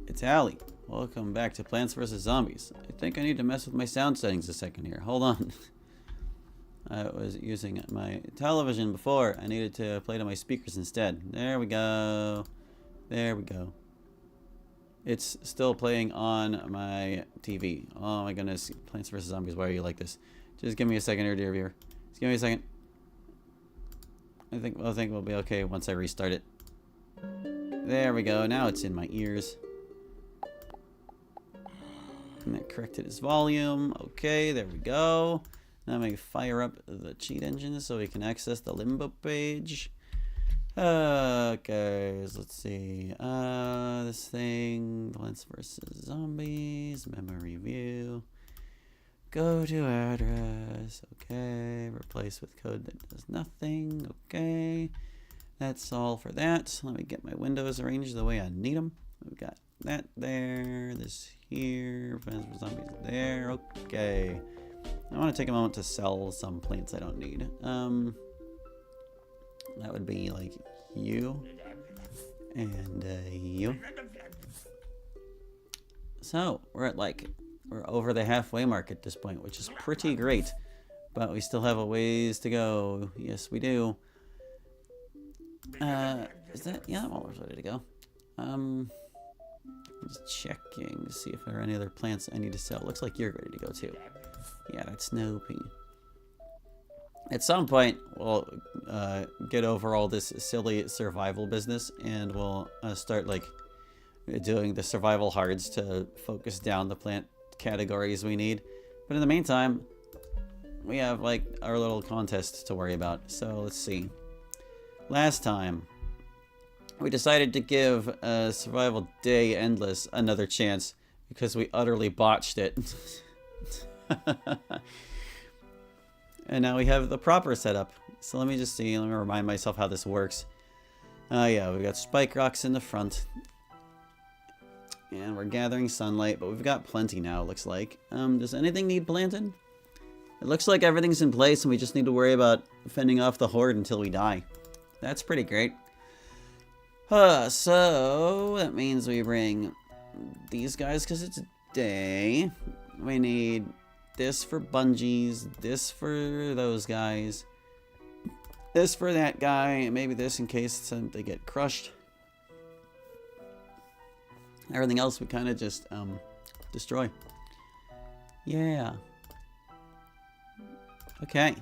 it's Allie. Welcome back to Plants vs. Zombies. I think I need to mess with my sound settings a second here. Hold on. I was using my television before. I needed to play to my speakers instead. There we go. There we go. It's still playing on my TV. Oh my goodness. Plants vs. Zombies, why are you like this? Just give me a second here, dear viewer. Just give me a second. I think we'll be okay once I restart it. There we go. Now it's in my ears. And that corrected its volume. Okay, there we go. Now I'm going to fire up the cheat engine so we can access the limbo page. Okay, so let's see. This thing, Plants vs. Zombies, memory view. Go to address. Okay, replace with code that does nothing. Okay, that's all for that. Let me get my windows arranged the way I need them. We've got that there, this here, Plants vs. Zombies there. Okay. I want to take a moment to sell some plants I don't need. That would be like you and you. So we're over the halfway mark at this point, which is pretty great. But we still have a ways to go. Yes, we do. Is that? Yeah, I'm almost ready to go. Just checking to see if there are any other plants I need to sell. Looks like you're ready to go too. Yeah, that's Snoopy. At some point, we'll get over all this silly survival business, and we'll start like doing the survival hards to focus down the plant categories we need. But in the meantime, we have like our little contest to worry about. So let's see. Last time, we decided to give Survival Day Endless another chance because we utterly botched it. And now we have the proper setup. So let me just see. Let me remind myself how this works. Yeah, we've got spike rocks in the front. And we're gathering sunlight, but we've got plenty now, it looks like. Does anything need planted? It looks like everything's in place and we just need to worry about fending off the horde until we die. That's pretty great. So that means we bring these guys because it's day. We need this for bungees, this for those guys, this for that guy, and maybe this in case they get crushed. Everything else we kind of just destroy. Yeah. Okay.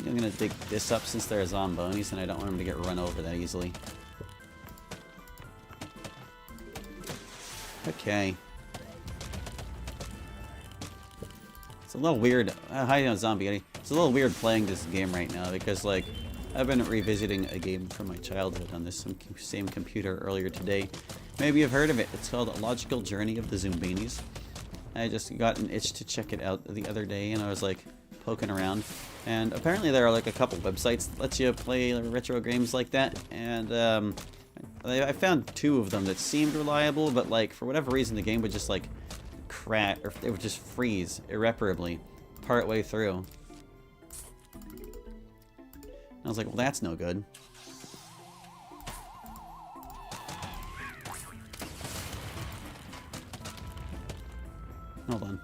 I'm gonna dig this up since they're zombies and I don't want them to get run over that easily. Okay. It's a little weird. Hi, Zombie Eddie. It's a little weird playing this game right now because, like, I've been revisiting a game from my childhood on this same computer earlier today. Maybe you've heard of it. It's called Logical Journey of the Zombies. I just got an itch to check it out the other day and I was like poking around. And apparently there are like a couple websites that let you play retro games like that. And I found two of them that seemed reliable, but like for whatever reason the game would just like crash, or it would just freeze irreparably part way through. I was like, well, that's no good. Hold on.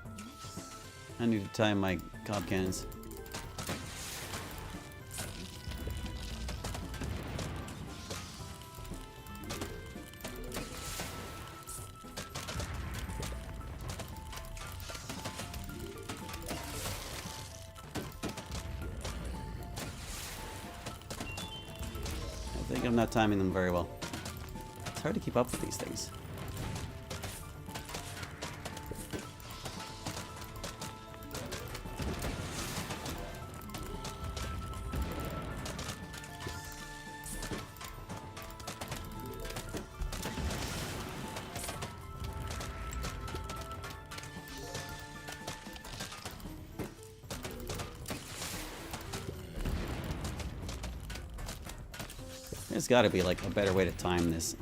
I need to time my cob cannons. I think I'm not timing them very well. It's hard to keep up with these things. There's got to be like a better way to time this.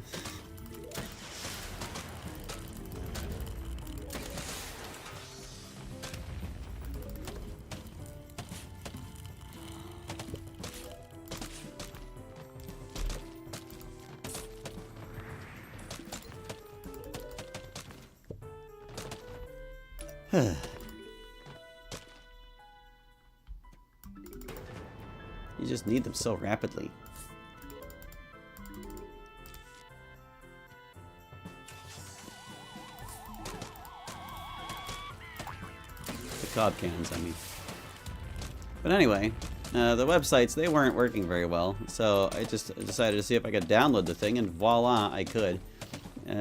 You just need them so rapidly. The cob cannons, I mean. But anyway, the websites, they weren't working very well, so I just decided to see if I could download the thing, and voila, I could.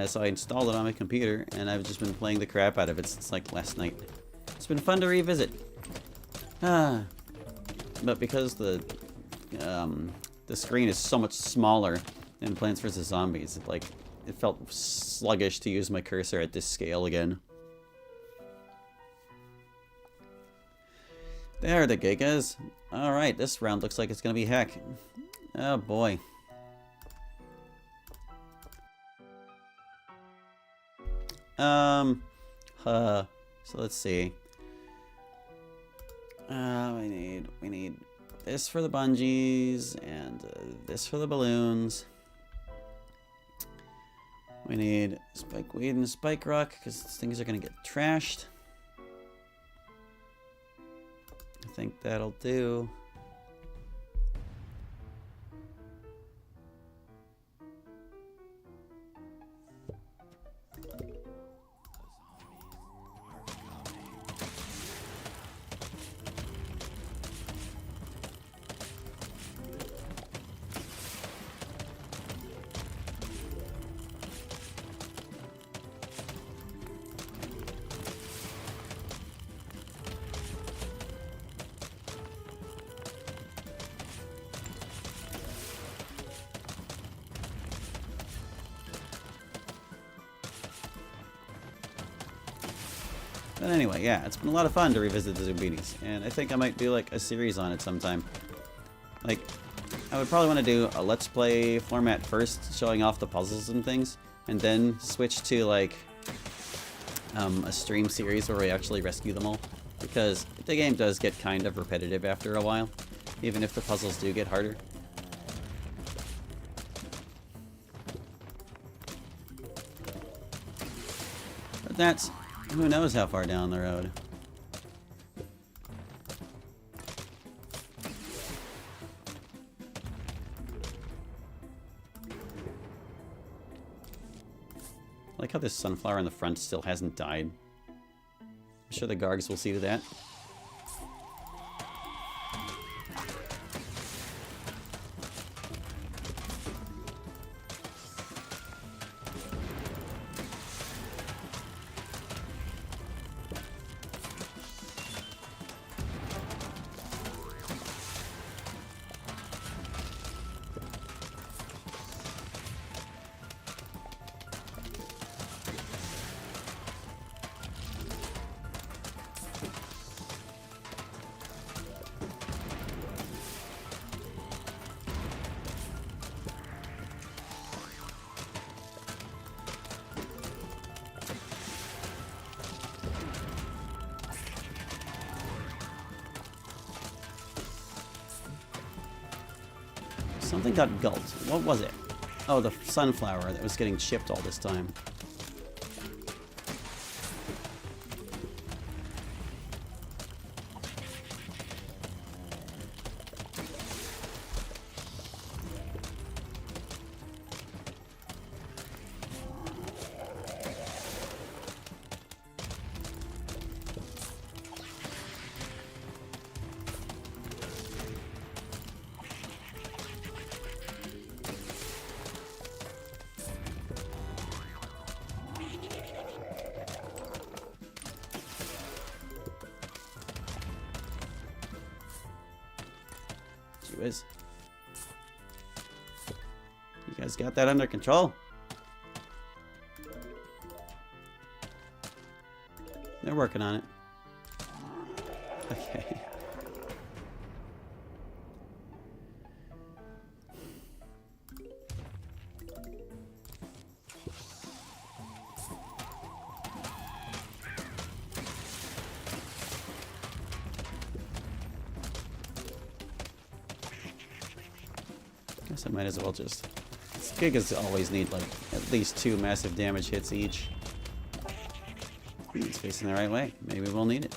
So I installed it on my computer, and I've just been playing the crap out of it since like last night. It's been fun to revisit. But because the screen is so much smaller than Plants vs. Zombies, it felt sluggish to use my cursor at this scale again. There the gigas. Alright, this round looks like it's gonna be heck. Oh boy. So let's see. We need this for the bungees and this for the balloons. We need spikeweed and spike rock because things are gonna get trashed. I think that'll do. But anyway, yeah, it's been a lot of fun to revisit the Zumbinis, and I think I might do like a series on it sometime. Like, I would probably want to do a Let's Play format first, showing off the puzzles and things, and then switch to like a stream series where we actually rescue them all, because the game does get kind of repetitive after a while, even if the puzzles do get harder. But that's who knows how far down the road. I like how this sunflower in the front still hasn't died. I'm sure the Gargs will see to that. Something got gulped. What was it? Oh, the sunflower that was getting chipped all this time. Is. You guys got that under control? They're working on it. Okay. Guess I might as well just... Gigas always need, like, at least 2 massive damage hits each. It's facing the right way. Maybe we'll need it.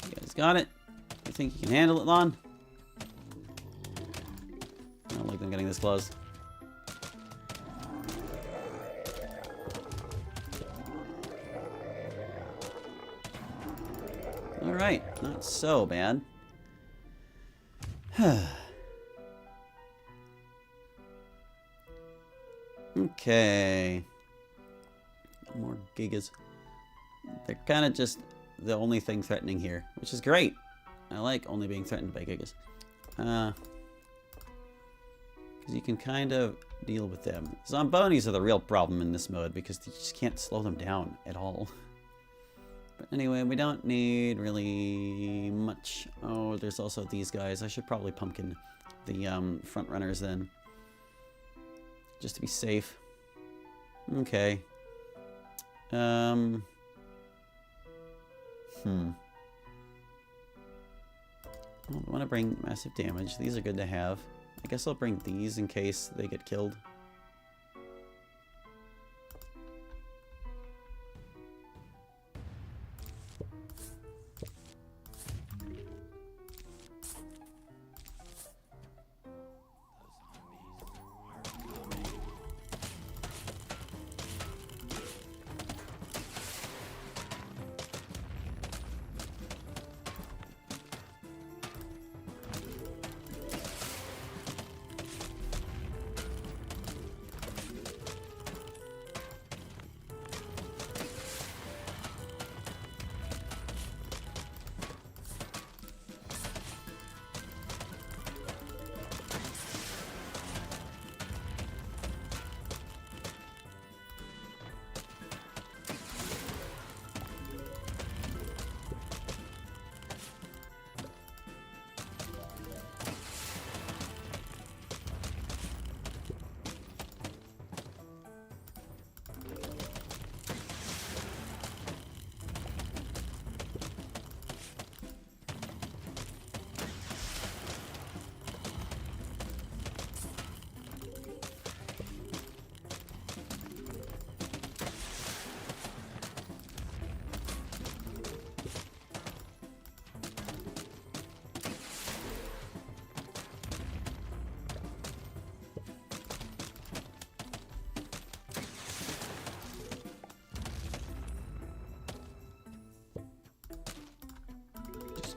You guys got it? You think you can handle it, Lon? I don't like them getting this close. Alright, not so bad. Okay. More gigas. They're kind of just the only thing threatening here, which is great. I like only being threatened by gigas. Because you can kind of deal with them. Zombonis are the real problem in this mode because you just can't slow them down at all. But anyway, we don't need really much. Oh, there's also these guys. I should probably pumpkin the front runners then. Just to be safe. Okay. I want to bring massive damage. These are good to have. I guess I'll bring these in case they get killed.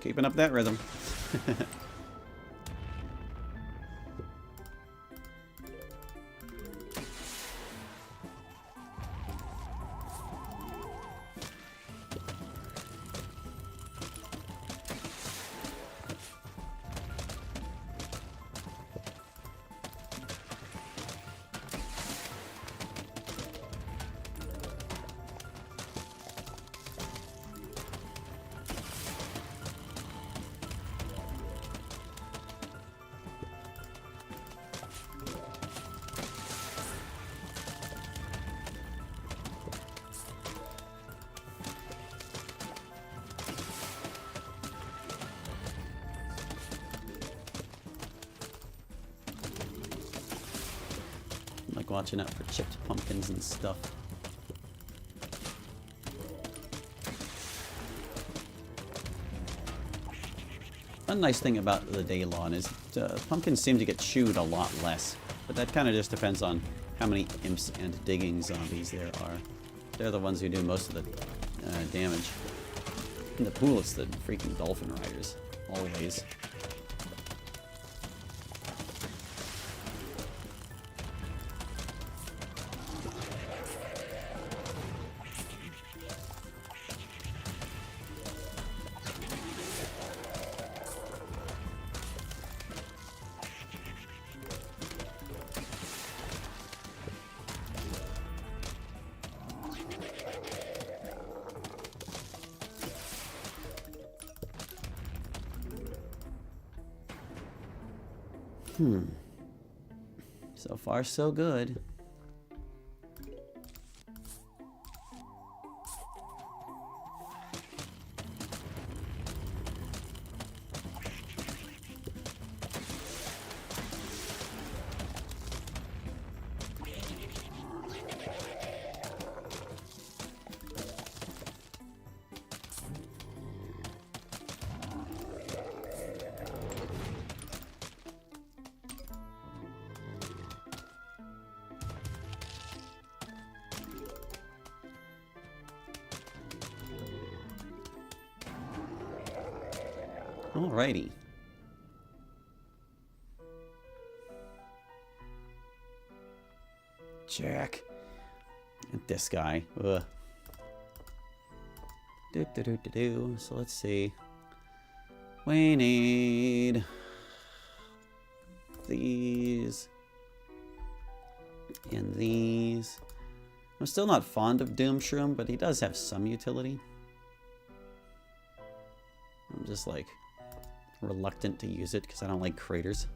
Keeping up that rhythm. Like watching out for chipped pumpkins and stuff. One nice thing about the Daylon is pumpkins seem to get chewed a lot less, but that kind of just depends on how many imps and digging zombies there are. They're the ones who do most of the damage. In the pool, it's the freaking dolphin riders, always. So far, so good. Alrighty. Jack. And this guy. Ugh. So let's see. We need these and these. I'm still not fond of Doomshroom, but he does have some utility. I'm just like reluctant to use it because I don't like craters.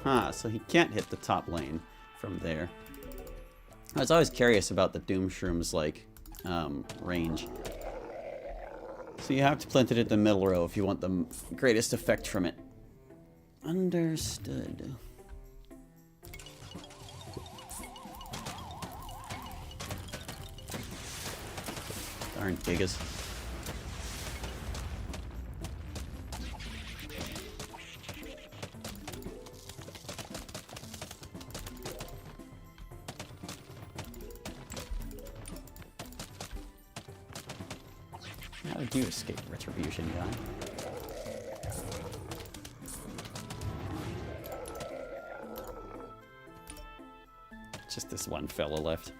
Huh, so he can't hit the top lane from there. I was always curious about the Doomshroom's, like, range. So you have to plant it in the middle row if you want the greatest effect from it. Understood. Darn gigas. How did you escape retribution, guy? Just this one fella left.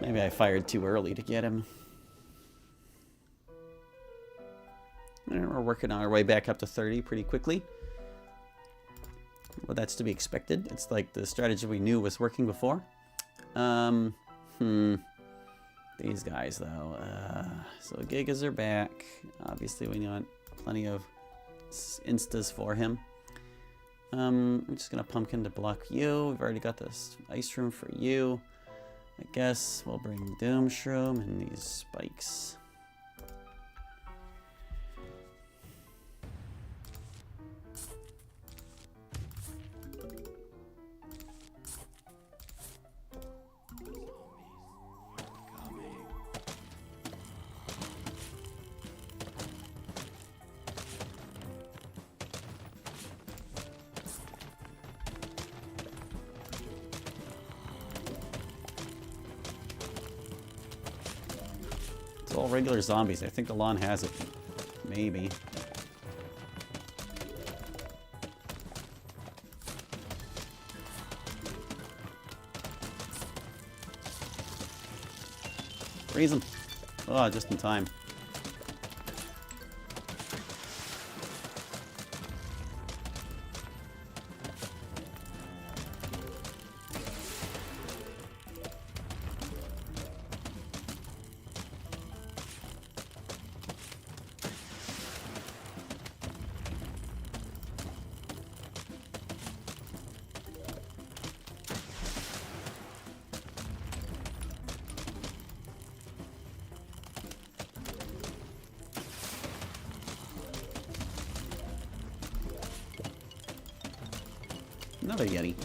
Maybe I fired too early to get him. And we're working our way back up to 30 pretty quickly. Well, that's to be expected. It's like the strategy we knew was working before. These guys, though. So Gigas are back. Obviously, we want plenty of instas for him. I'm just gonna pumpkin to block you. We've already got this ice room for you. I guess we'll bring Doom Shroom and these spikes. All regular zombies. I think the lawn has it. Maybe. Freeze him. Oh, just in time. Another Yeti.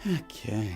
Okay.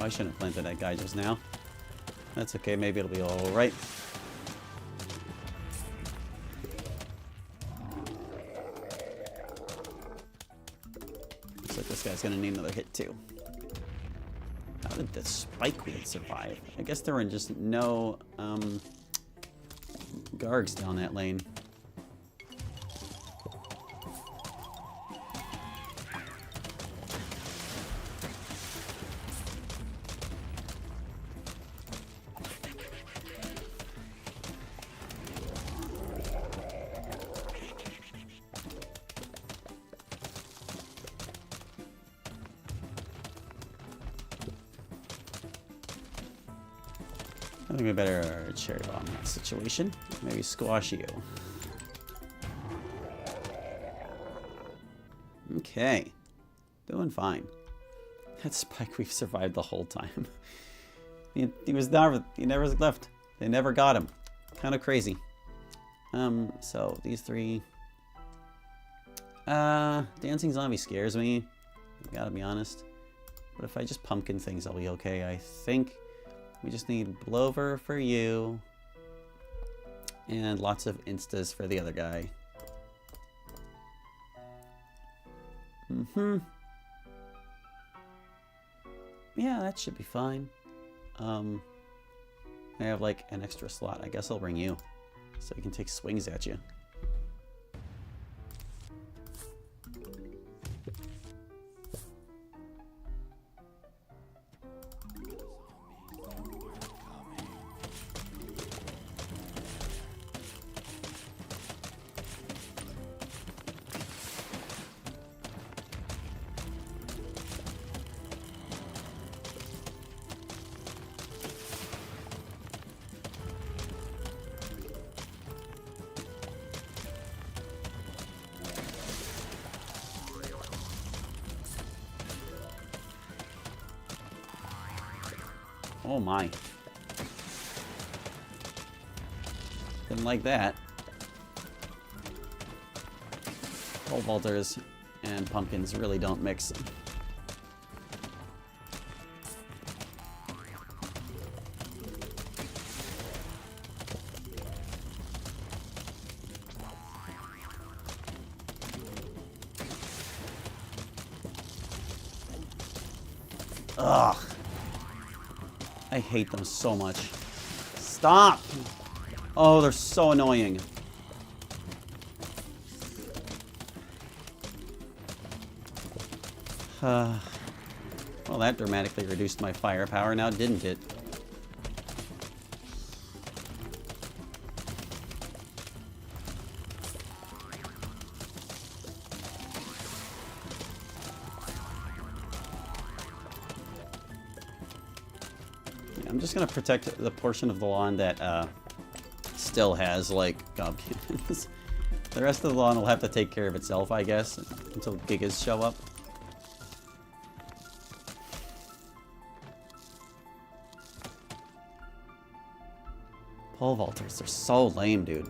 Oh, I shouldn't have planted that guy just now. That's okay, maybe it'll be alright. Looks like this guy's gonna need another hit too. How did the spikeweed survive? I guess there were just no Gargs down that lane. I think we better cherry bomb that situation. Maybe squash you. Okay. Doing fine. That spike we've survived the whole time. he never left. They never got him. Kind of crazy. So these three. Dancing zombie scares me. I gotta be honest. But if I just pumpkin things, I'll be okay, I think. We just need Blover for you. And lots of instas for the other guy. Yeah, that should be fine. I have like an extra slot. I guess I'll bring you. So you can take swings at you. Oh my. Didn't like that. Pole vaulters and pumpkins really don't mix. Ugh. I hate them so much. Stop! Oh, they're so annoying. Well, that dramatically reduced my firepower now, didn't it? I'm just gonna protect the portion of the lawn that still has like gob cannons. The rest of the lawn will have to take care of itself, I guess, until gigas show up. Pole vaulters, they're so lame, dude.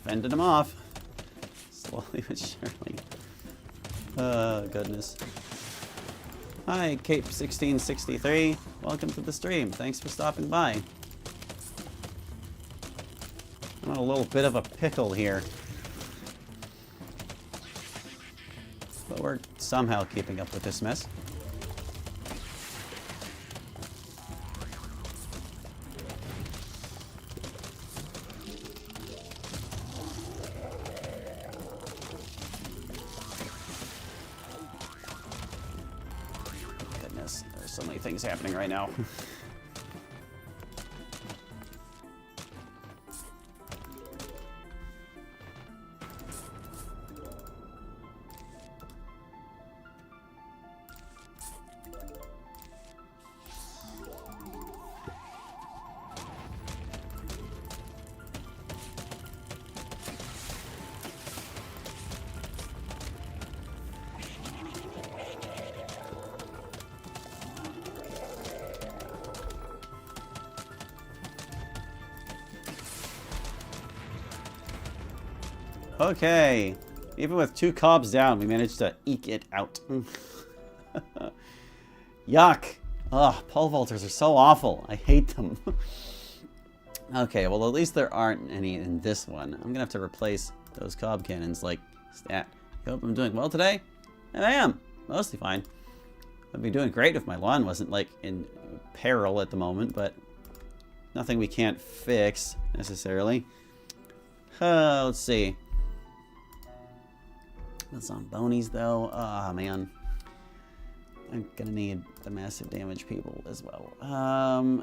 Fending them off. Slowly but surely. Oh, goodness. Hi, Pt.25. Welcome to the stream. Thanks for stopping by. I'm on a little bit of a pickle here. But we're somehow keeping up with this mess. There's so many things happening right now. Okay, even with 2 cobs down, we managed to eke it out. Yuck. Ugh, pole vaulters are so awful. I hate them. Okay, well at least there aren't any in this one. I'm gonna have to replace those cob cannons like stat. I hope I'm doing well today. And I am. Mostly fine. I'd be doing great if my lawn wasn't like in peril at the moment, but nothing we can't fix necessarily. Let's see. That's on bonies though. Ah, oh, man. I'm gonna need the massive damage people as well.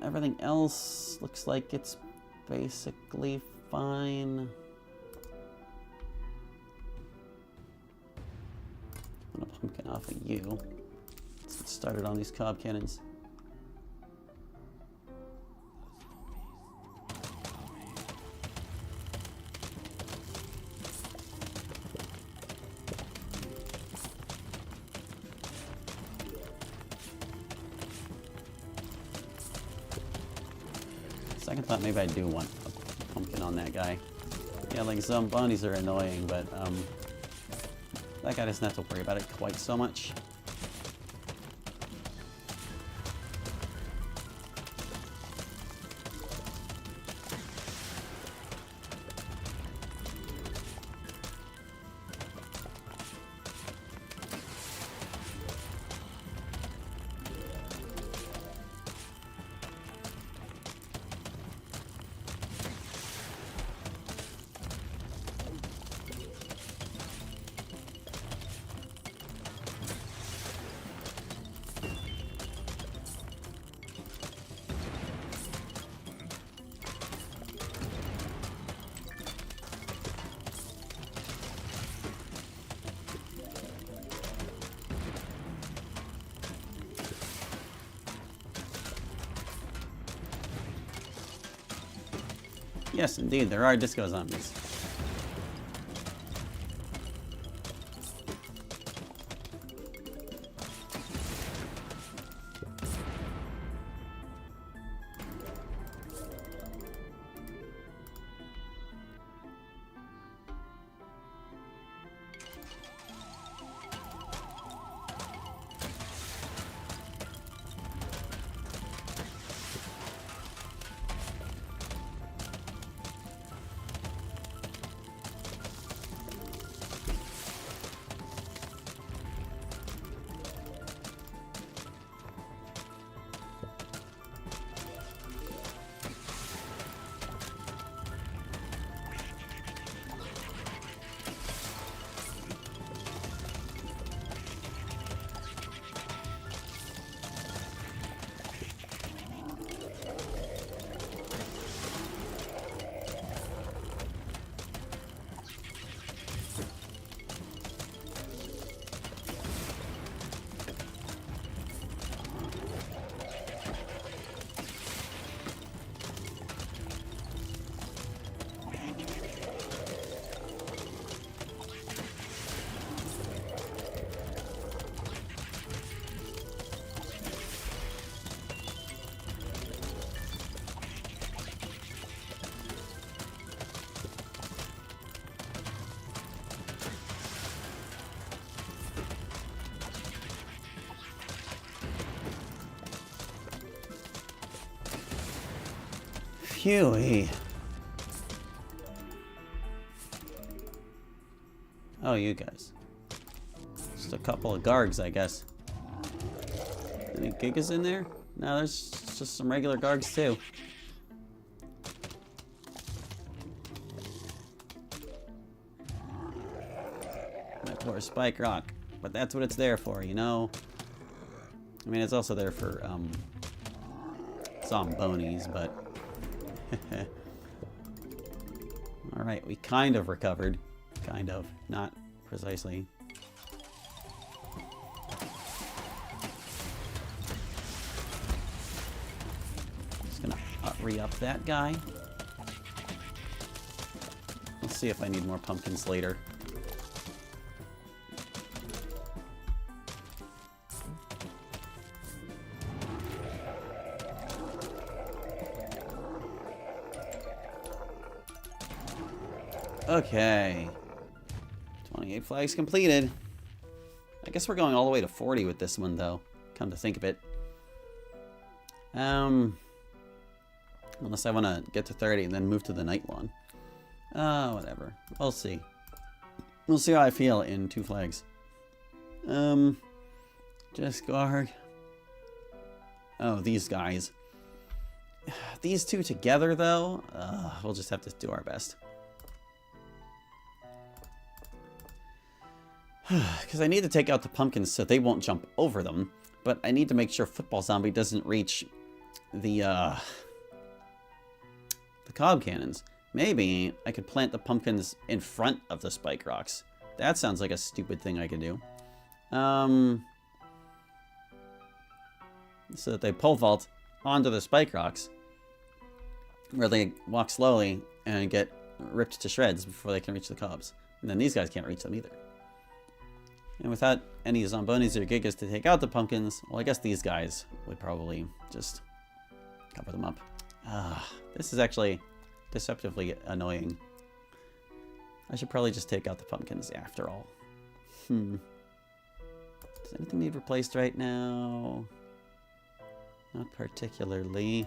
Everything else looks like it's basically fine. I'm gonna pumpkin off of you. Let's get started on these cob cannons. second thought, maybe I do want a pumpkin on that guy. Yeah, like zombies are annoying, but that guy doesn't have to worry about it quite so much. Yes, indeed, there are disco zombies. Phew. Oh, you guys. Just a couple of Gargs, I guess. Any Gigas in there? No, there's just some regular Gargs, too. That poor Spike Rock. But that's what it's there for, you know? I mean, it's also there for, Zombonis, but... Alright, we kind of recovered. Kind of. Not precisely. Just gonna re-up that guy. Let's see if I need more pumpkins later. Okay. 28 flags completed. I guess we're going all the way to 40 with this one, though. Come to think of it. Unless I want to get to 30 and then move to the night one. Whatever. We'll see. We'll see how I feel in 2 flags. Discard. Oh, these guys. These two together, though, we'll just have to do our best. Because I need to take out the pumpkins so they won't jump over them. But I need to make sure Football Zombie doesn't reach the cob cannons. Maybe I could plant the pumpkins in front of the spike rocks. That sounds like a stupid thing I could do. So that they pole vault onto the spike rocks, where they walk slowly and get ripped to shreds before they can reach the cobs. And then these guys can't reach them either. And without any Zombonis or Gigas to take out the pumpkins, well, I guess these guys would probably just cover them up. This is actually deceptively annoying. I should probably just take out the pumpkins after all. Does anything need replaced right now? Not particularly.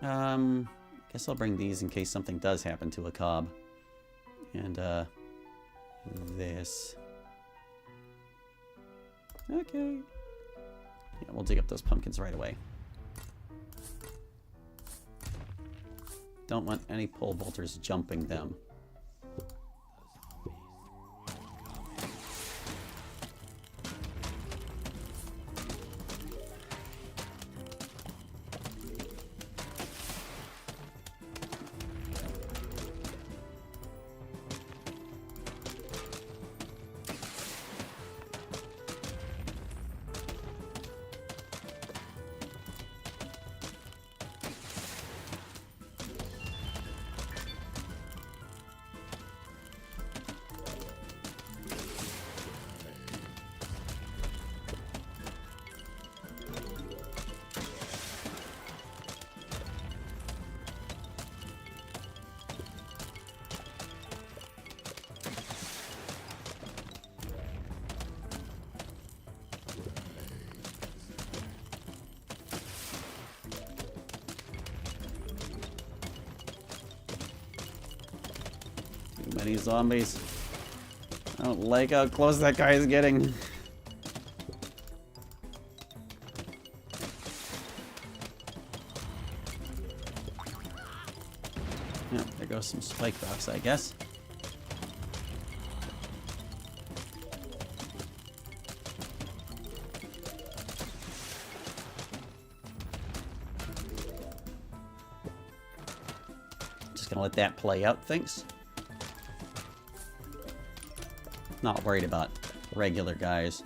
Guess I'll bring these in case something does happen to a cob. And, this. Okay. Yeah, we'll dig up those pumpkins right away. Don't want any pole vaulters jumping them. Many zombies. I don't like how close that guy is getting. Yeah, there goes some spike rocks, I guess. Just gonna let that play out, thanks. Not worried about regular guys.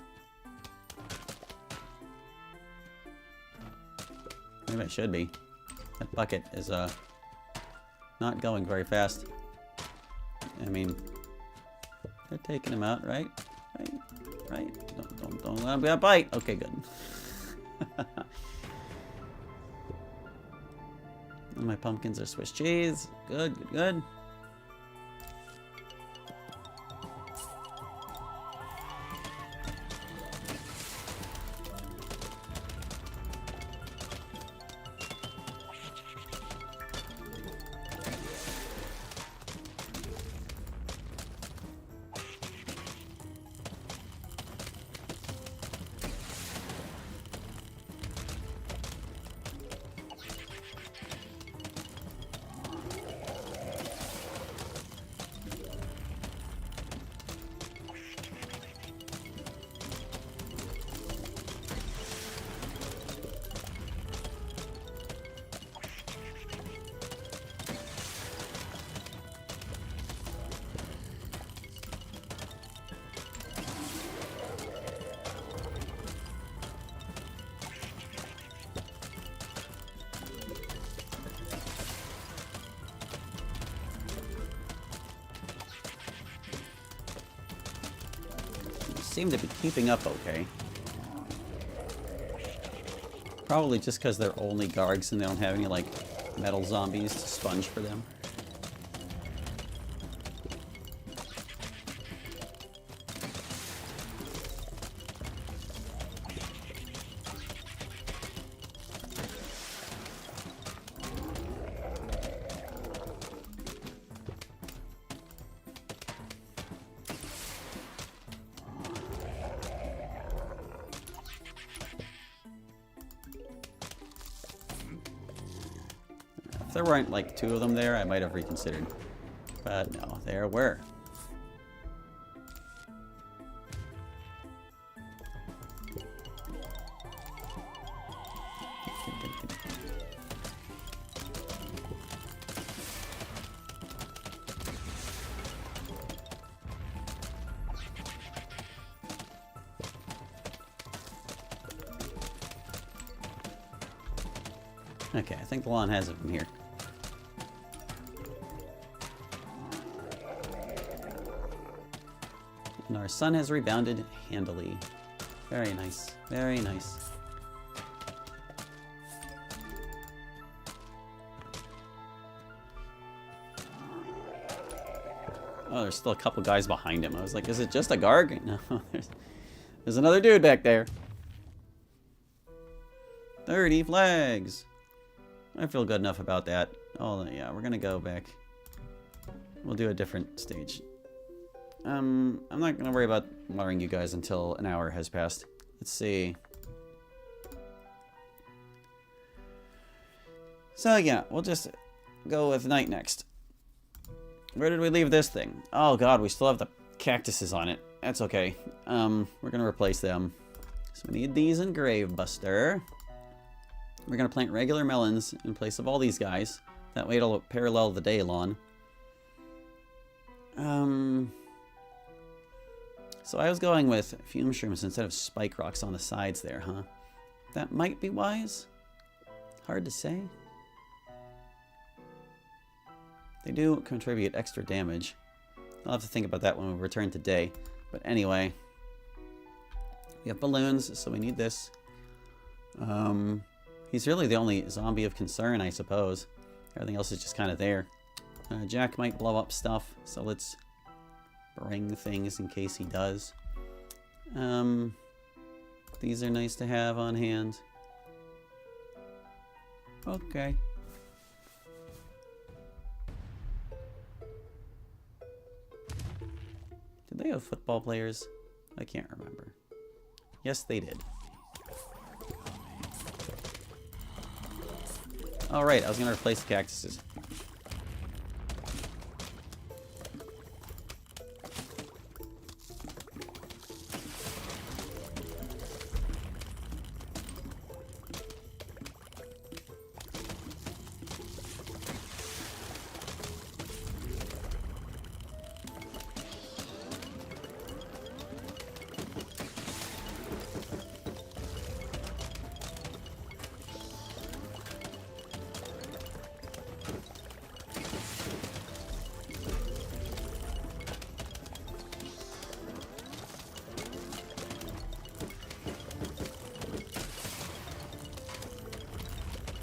Maybe I should be. That bucket is not going very fast. I mean, they're taking him out, right? Right. Don't let him get a bite. Okay, good. And my pumpkins are Swiss cheese. Good. Seem to be keeping up okay. Probably just because they're only guards and they don't have any, like, metal zombies to sponge for them. If there weren't like two of them there, I might have reconsidered. But no, there were. Okay, I think the lawn has it from here. And our sun has rebounded handily. Very nice. Very nice. Oh, there's still a couple guys behind him. I was like, is it just a Garg? No, there's another dude back there. 30 flags. I feel good enough about that. Oh, yeah, we're gonna go back. We'll do a different stage. I'm not gonna worry about watering you guys until an hour has passed. Let's see. So yeah, we'll just go with night next. Where did we leave this thing? Oh god, we still have the cactuses on it. That's okay. We're gonna replace them. So we need these in Grave Buster. We're gonna plant regular melons in place of all these guys. That way it'll parallel the day lawn. So I was going with fume shrooms instead of spike rocks on the sides there, huh? That might be wise. Hard to say. They do contribute extra damage. I'll have to think about that when we return to day. But anyway, we have balloons, so we need this. He's really the only zombie of concern, I suppose. Everything else is just kind of there. Jack might blow up stuff, so let's bring things in case he does. These are nice to have on hand. Okay. Did they have football players? I can't remember. Yes, they did. All right, I was gonna replace the cactuses.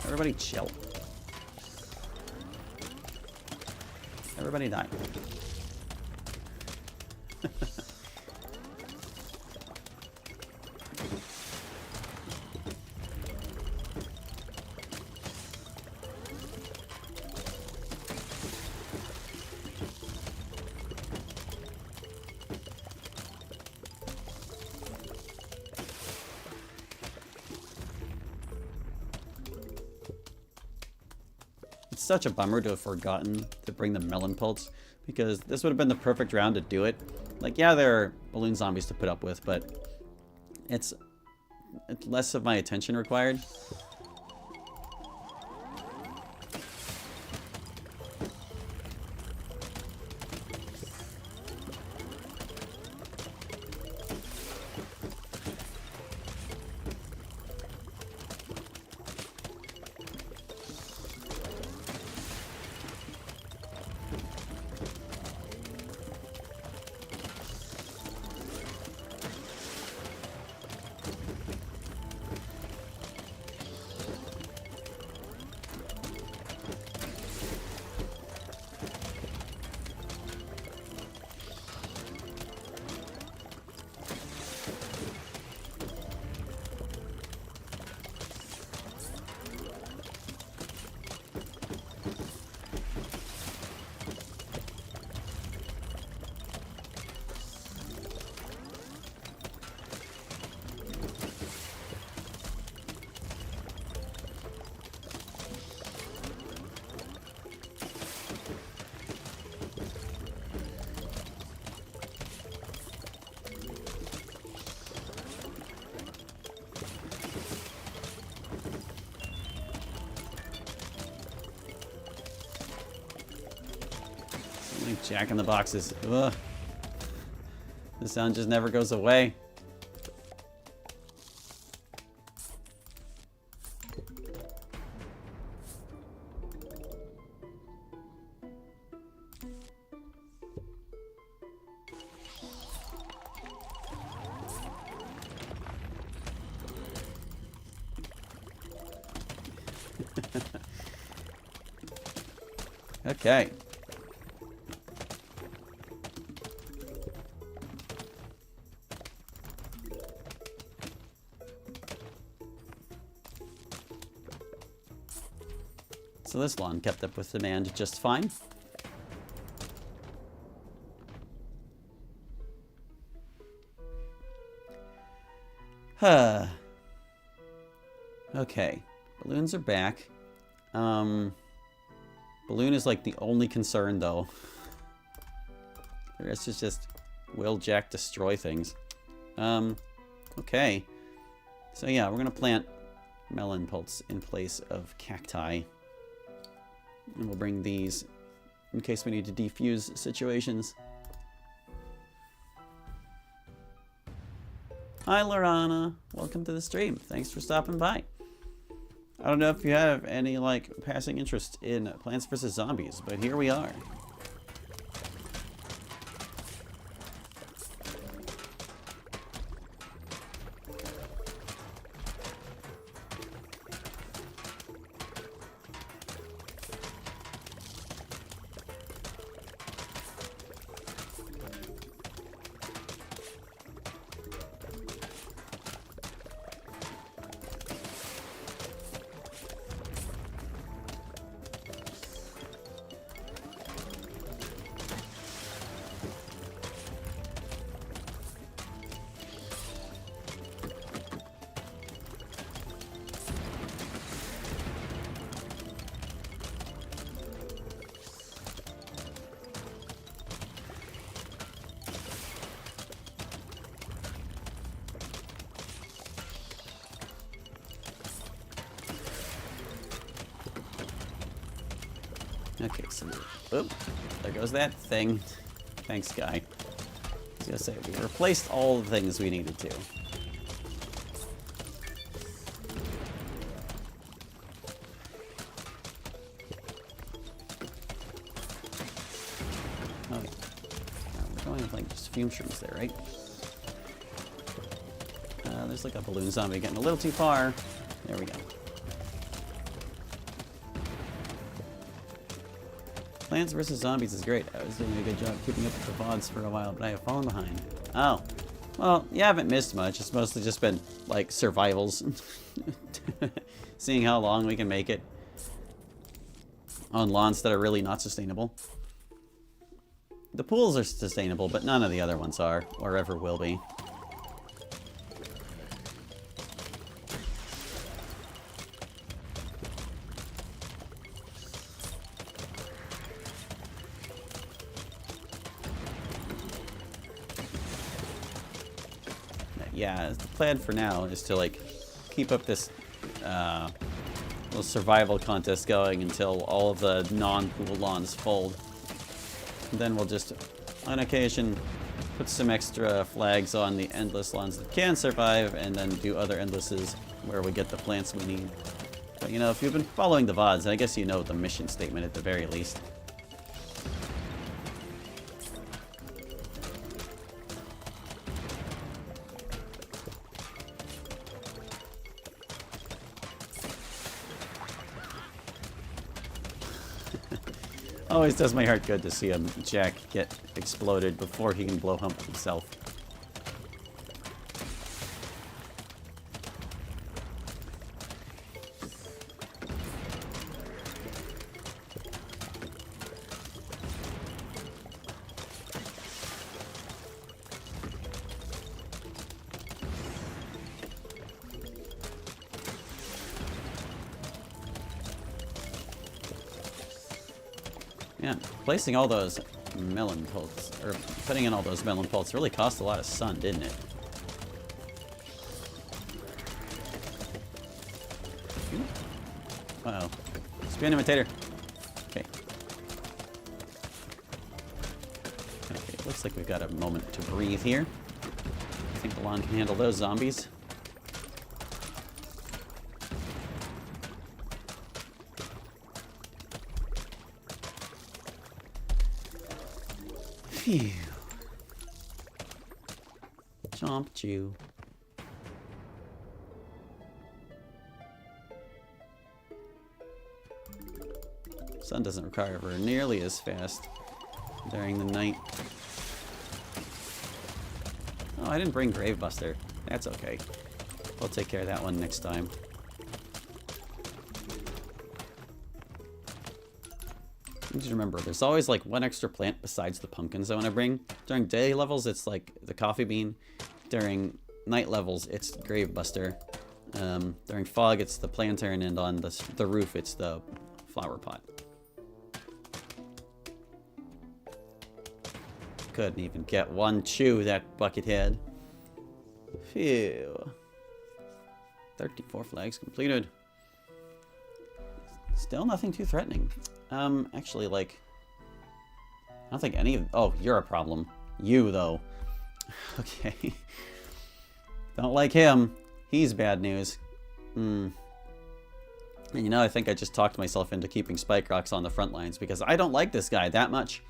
Everybody chill. Everybody die. It's such a bummer to have forgotten to bring the melon pulse, because this would have been the perfect round to do it. Like, yeah, there are balloon zombies to put up with, but it's less of my attention required. Jack in the boxes. Ugh. The sound just never goes away. Okay. So this lawn kept up with demand just fine. Huh. Okay. Balloons are back. Balloon is like the only concern though. The rest is just, will Jack destroy things? Okay. So yeah, we're gonna plant melon pults in place of cacti. And we'll bring these in case we need to defuse situations. Hi, Lorana. Welcome to the stream. Thanks for stopping by. I don't know if you have any, like, passing interest in Plants vs. Zombies, but here we are. Okay, so, oop, there goes that thing. Thanks, guy. I was gonna say, we replaced all the things we needed to. Oh, yeah. We're going with, like, just fume shrooms there, right? There's, like, a balloon zombie getting a little too far. There we go. Plants vs. Zombies is great. I was doing a good job keeping up with the VODs for a while, but I have fallen behind. Oh. Well, you haven't missed much. It's mostly just been, like, survivals. Seeing how long we can make it on lawns that are really not sustainable. The pools are sustainable, but none of the other ones are, or ever will be. Yeah, the plan for now is to, like, keep up this little survival contest going until all of the non-pool lawns fold. And then we'll just, on occasion, put some extra flags on the endless lawns that can survive, and then do other endlesses where we get the plants we need. But, you know, if you've been following the VODs, I guess you know the mission statement at the very least. Always does my heart good to see a Jack get exploded before he can blow hump himself. Yeah, placing all those melon pults, or putting in all those melon pults really cost a lot of sun, didn't it? Uh-oh. Spin imitator. Okay. Okay, it looks like we've got a moment to breathe here. I think the lawn can handle those zombies. Phew. Chomped you. Sun doesn't recover nearly as fast during the night. Oh, I didn't bring Gravebuster. That's okay. We'll take care of that one next time. You need to remember, there's always like one extra plant besides the pumpkins I want to bring. During day levels, it's like the coffee bean. During night levels, it's grave buster. During fog, it's the plantain, and on the roof, it's the flower pot. Couldn't even get one chew, that bucket head. Phew. 34 flags completed. Still nothing too threatening. Actually, like, I don't think any of... Oh, you're a problem. You, though. Okay. Don't like him. He's bad news. And you know, I think I just talked myself into keeping spike rocks on the front lines because I don't like this guy that much.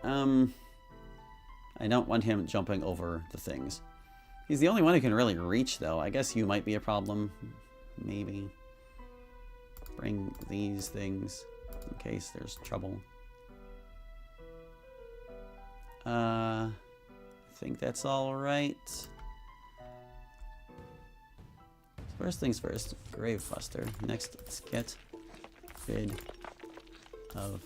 I don't want him jumping over the things. He's the only one who can really reach, though. I guess you might be a problem. Maybe. Bring these things in case there's trouble. I think that's all right. First things first, grave buster. Next, let's get rid of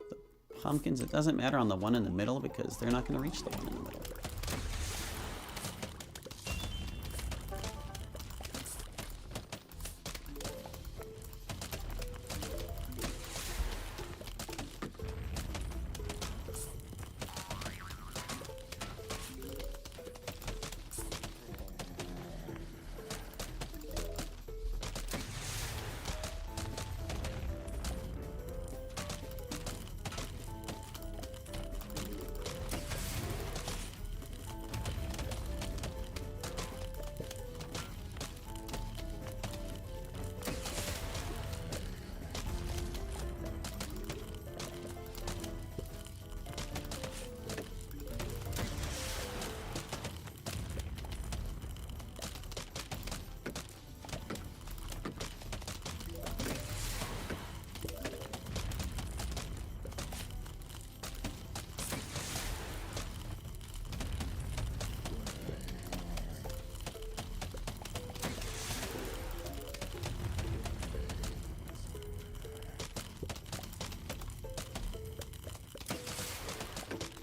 the pumpkins. It doesn't matter on the one in the middle because they're not going to reach the one in the middle.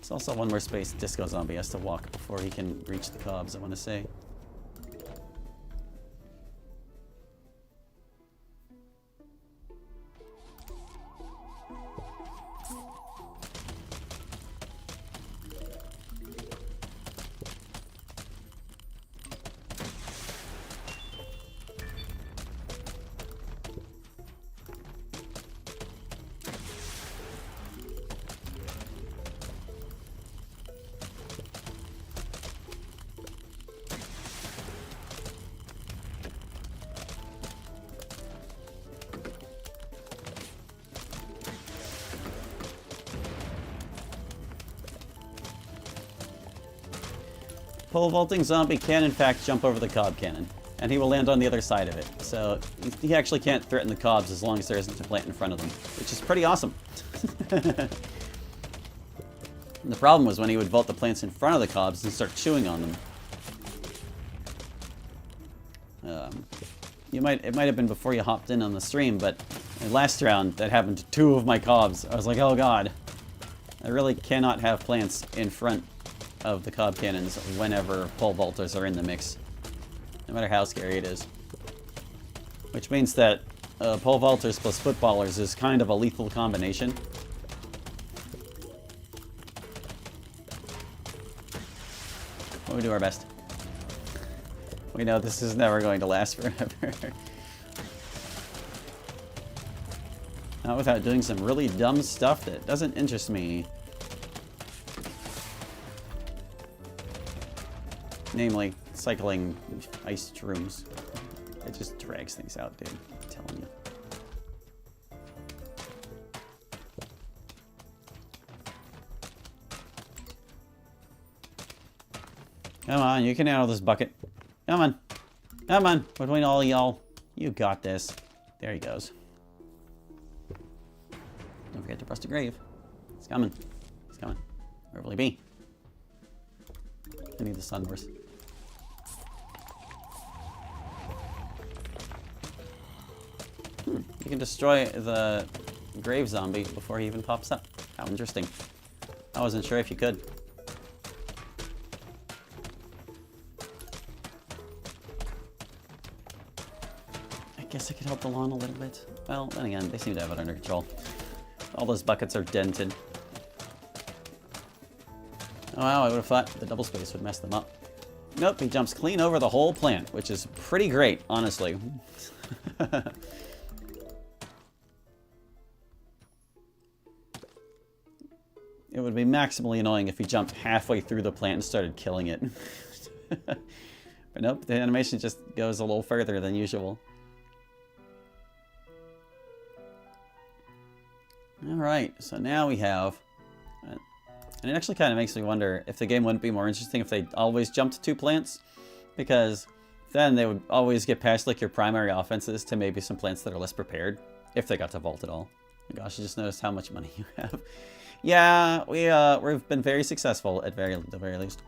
It's also one more space Disco Zombie has to walk before he can reach the cobs, I want to say. Pole vaulting zombie can in fact jump over the cob cannon, and he will land on the other side of it. So he actually can't threaten the cobs as long as there isn't a plant in front of them, which is pretty awesome. And the problem was when he would vault the plants in front of the cobs and start chewing on them. It might have been before you hopped in on the stream, but in last round that happened to 2 of my cobs. I was like, oh god, I really cannot have plants in front of the cob cannons whenever pole vaulters are in the mix, no matter how scary it is. Which means that pole vaulters plus footballers is kind of a lethal combination. But we do our best. We know this is never going to last forever. Not without doing some really dumb stuff that doesn't interest me. Namely, cycling ice rooms. It just drags things out, dude. I'm telling you. Come on, you can handle this bucket. Come on. Come on, between all y'all. You got this. There he goes. Don't forget to bust a grave. It's coming. It's coming. Where will he be? I need the sunburst. You can destroy the grave zombie before he even pops up. How interesting. I wasn't sure if you could. I guess I could help the lawn a little bit. Well, then again, they seem to have it under control. All those buckets are dented. Oh wow, I would have thought the double space would mess them up. Nope, he jumps clean over the whole plant, which is pretty great, honestly. It would be maximally annoying if he jumped halfway through the plant and started killing it. But nope, the animation just goes a little further than usual. Alright, so now we have... And it actually kind of makes me wonder if the game wouldn't be more interesting if they always jumped 2 plants. Because then they would always get past like your primary offenses to maybe some plants that are less prepared. If they got to vault at all. Oh my gosh, I just noticed how much money you have. Yeah, we've been very successful at the very least.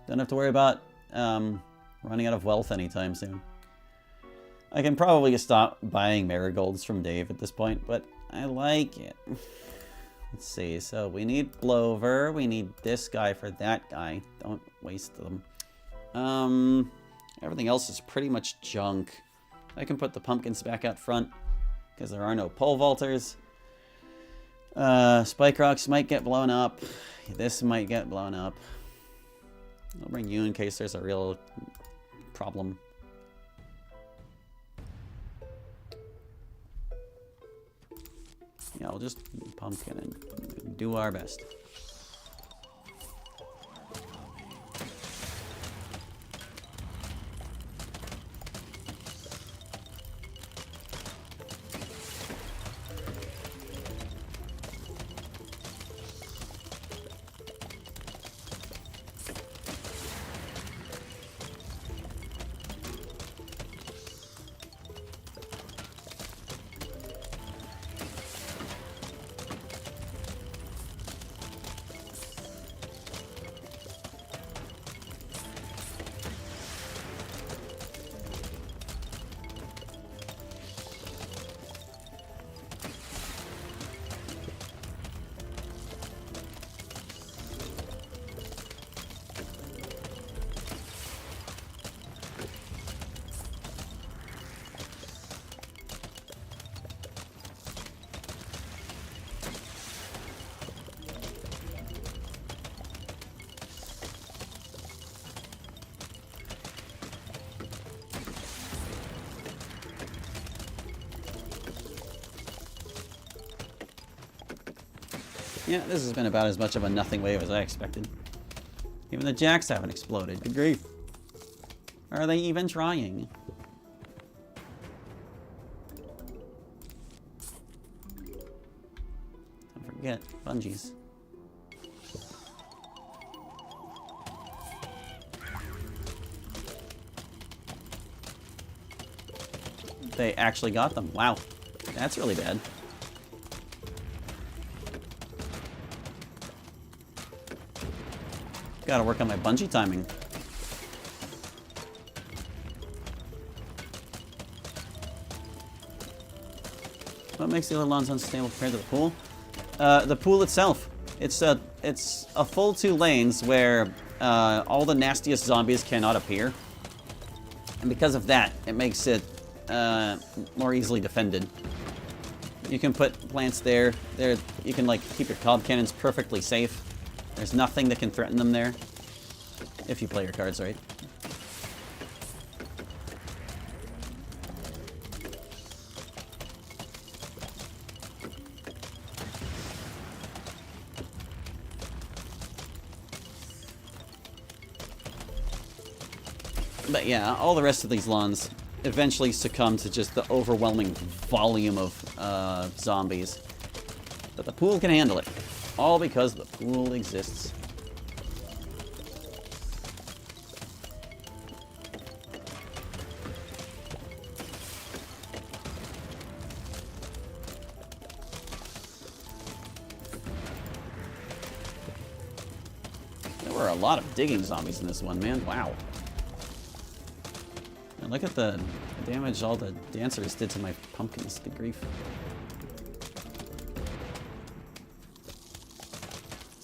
Don't have to worry about running out of wealth anytime soon. I can probably stop buying marigolds from Dave at this point, but I like it. Let's see, so we need Blover, we need this guy for that guy. Don't waste them. Everything else is pretty much junk. I can put the pumpkins back out front, because there are no pole vaulters. Spike rocks might get blown up. This might get blown up. I'll bring you in case there's a real problem. Yeah, we'll just pumpkin and do our best. Yeah, this has been about as much of a nothing wave as I expected. Even the jacks haven't exploded. Good grief. Are they even trying? Don't forget, bungees. They actually got them. Wow. That's really bad. Gotta work on my bungee timing. What makes the other lawns unstable compared to the pool? The pool itself. It's a full 2 lanes where all the nastiest zombies cannot appear. And because of that, it makes it more easily defended. You can put plants there. You can like keep your cob cannons perfectly safe. There's nothing that can threaten them there, if you play your cards right. But yeah, all the rest of these lawns eventually succumb to just the overwhelming volume of zombies. But the pool can handle it. All because the pool exists. There were a lot of digging zombies in this one, man. Wow. And look at the damage all the dancers did to my pumpkins. Good grief.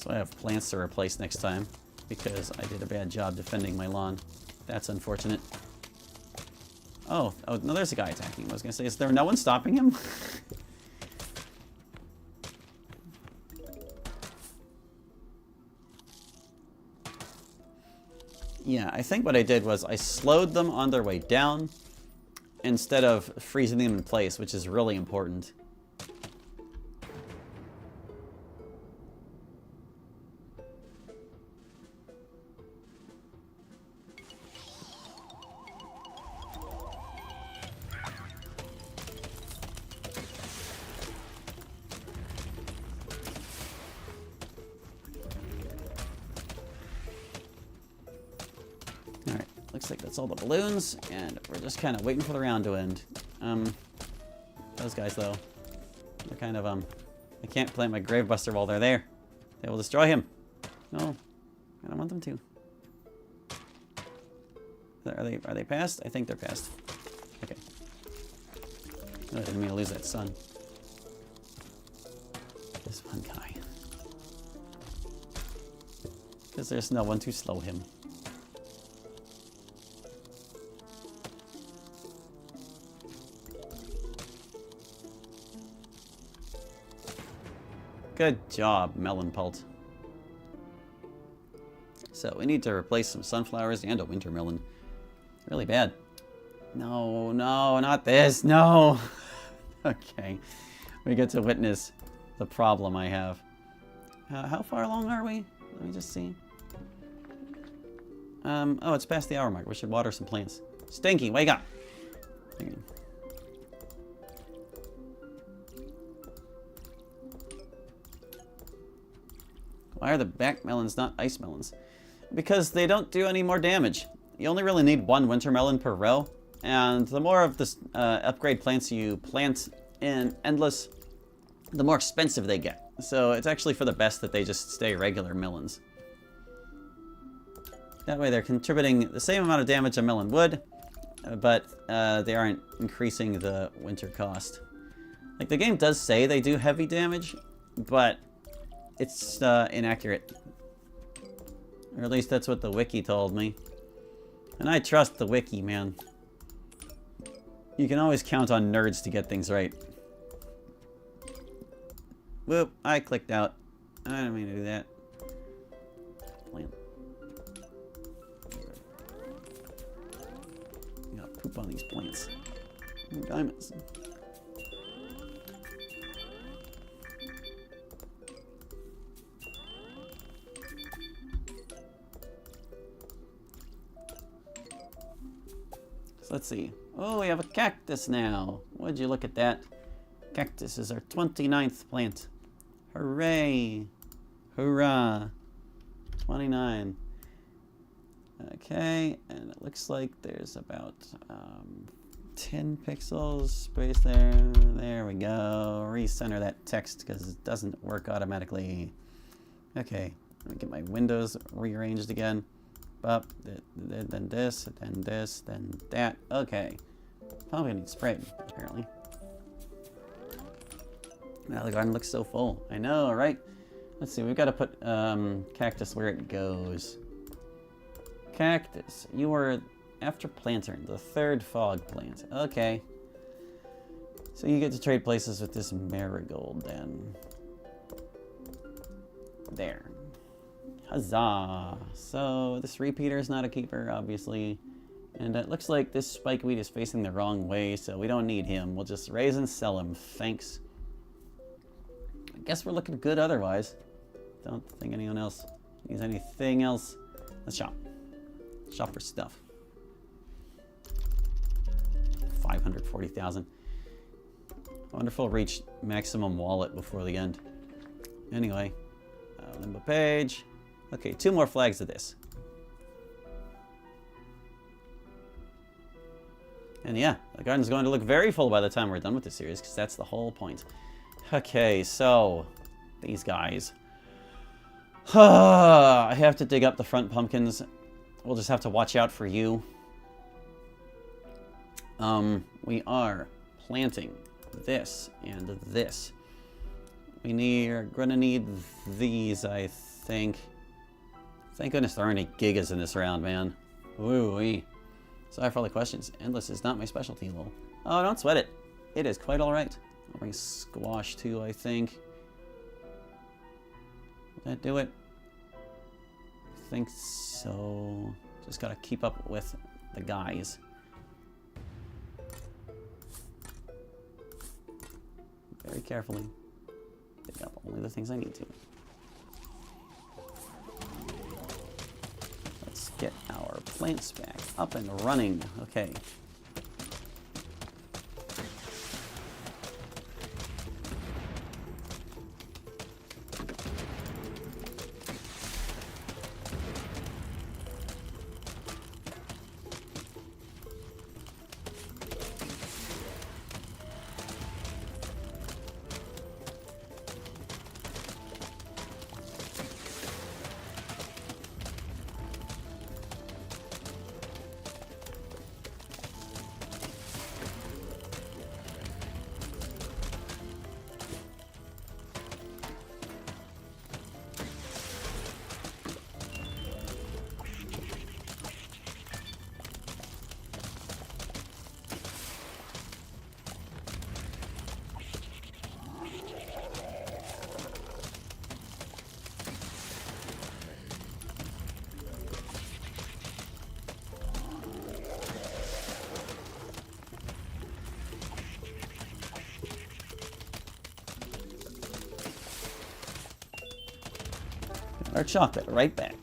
So I have plants to replace next time, because I did a bad job defending my lawn. That's unfortunate. Oh, no, there's a guy attacking him. I was going to say, is there no one stopping him? Yeah, I think what I did was I slowed them on their way down instead of freezing them in place, which is really important. Alright, looks like that's all the balloons, and we're just kind of waiting for the round to end. Those guys, though, they're kind of, I can't plant my Gravebuster while they're there. They will destroy him. No, I don't want them to. Are they past? I think they're past. Okay. No, I didn't mean to lose that sun. This one guy. Because there's no one to slow him. Good job, Melon Pult. So we need to replace some sunflowers and a winter melon. Really bad. No, no, not this. No. Okay. We get to witness the problem I have. How far along are we? Let me just see. Oh, it's past the hour mark. We should water some plants. Stinky, wake up. Okay. Why are the back melons not ice melons? Because they don't do any more damage. You only really need one winter melon per row, and the more of the upgrade plants you plant in Endless, the more expensive they get. So it's actually for the best that they just stay regular melons. That way they're contributing the same amount of damage a melon would, but they aren't increasing the winter cost. Like, the game does say they do heavy damage, but it's inaccurate. Or at least that's what the wiki told me. And I trust the wiki, man. You can always count on nerds to get things right. Whoop, I clicked out. I didn't mean to do that. Plant. I gotta poop on these plants. Ooh, diamonds. So let's see. Oh, we have a cactus now. Would you look at that? Cactus is our 29th plant. Hooray! Hoorah! 29. Okay, and it looks like there's about 10 pixels spaced there. There we go. Recenter that text because it doesn't work automatically. Okay, let me get my windows rearranged again. Up, then this, then that. Okay. Probably need sprayed, apparently. Now the garden looks so full. I know, right? Let's see, we've got to put cactus where it goes. Cactus, you are after Plantern, the third fog plant. Okay. So you get to trade places with this marigold then. There. Huzzah! So this repeater is not a keeper, obviously. And it looks like this spikeweed is facing the wrong way, so we don't need him. We'll just raise and sell him. Thanks. I guess we're looking good otherwise. Don't think anyone else needs anything else. Let's shop. Shop for stuff. 540,000. I wonder if we'll reach maximum wallet before the end. Anyway, limbo page. Okay, 2 more flags of this. And yeah, the garden's going to look very full by the time we're done with this series, because that's the whole point. Okay, so these guys. I have to dig up the front pumpkins. We'll just have to watch out for you. We are planting this and this. We're gonna need these, I think. Thank goodness there aren't any gigas in this round, man. Ooh-wee. Sorry for all the questions. Endless is not my specialty, lol. Oh, don't sweat it. It is quite alright. I'll bring squash too, I think. Will that do it? I think so. Just gotta keep up with the guys. Very carefully. Pick up only the things I need to. Let's get our plants back up and running. Okay. Our chocolate right back.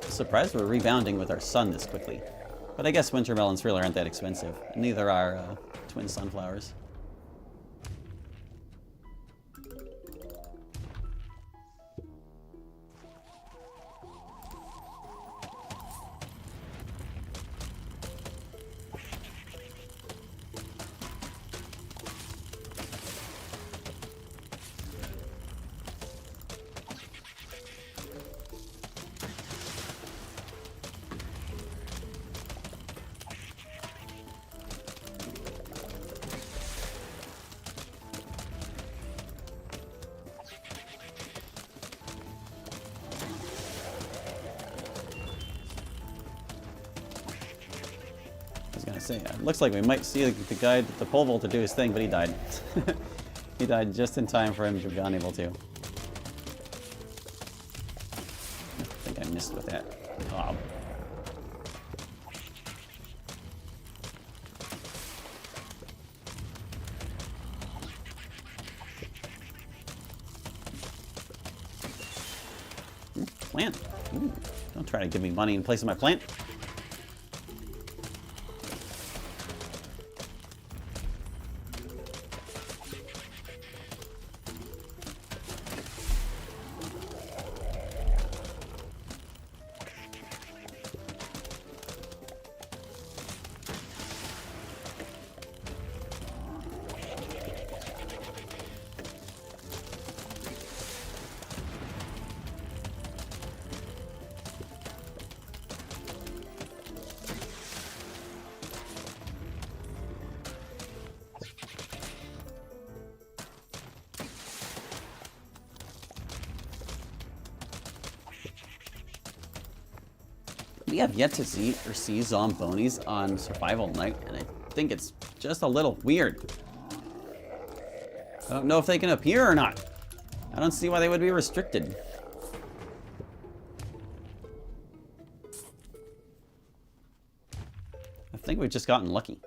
Surprised we're rebounding with our sun this quickly. But I guess winter melons really aren't that expensive. Neither are twin sunflowers. Say, it looks like we might see the guy, the pole vault, to do his thing, but he died. He died just in time for him to be unable to. I think I missed with that. Oh. Plant. Ooh, don't try to give me money in place of my plant. We have yet to see zombonis on Survival Night, and I think it's just a little weird. I don't know if they can appear or not. I don't see why they would be restricted. I think we've just gotten lucky.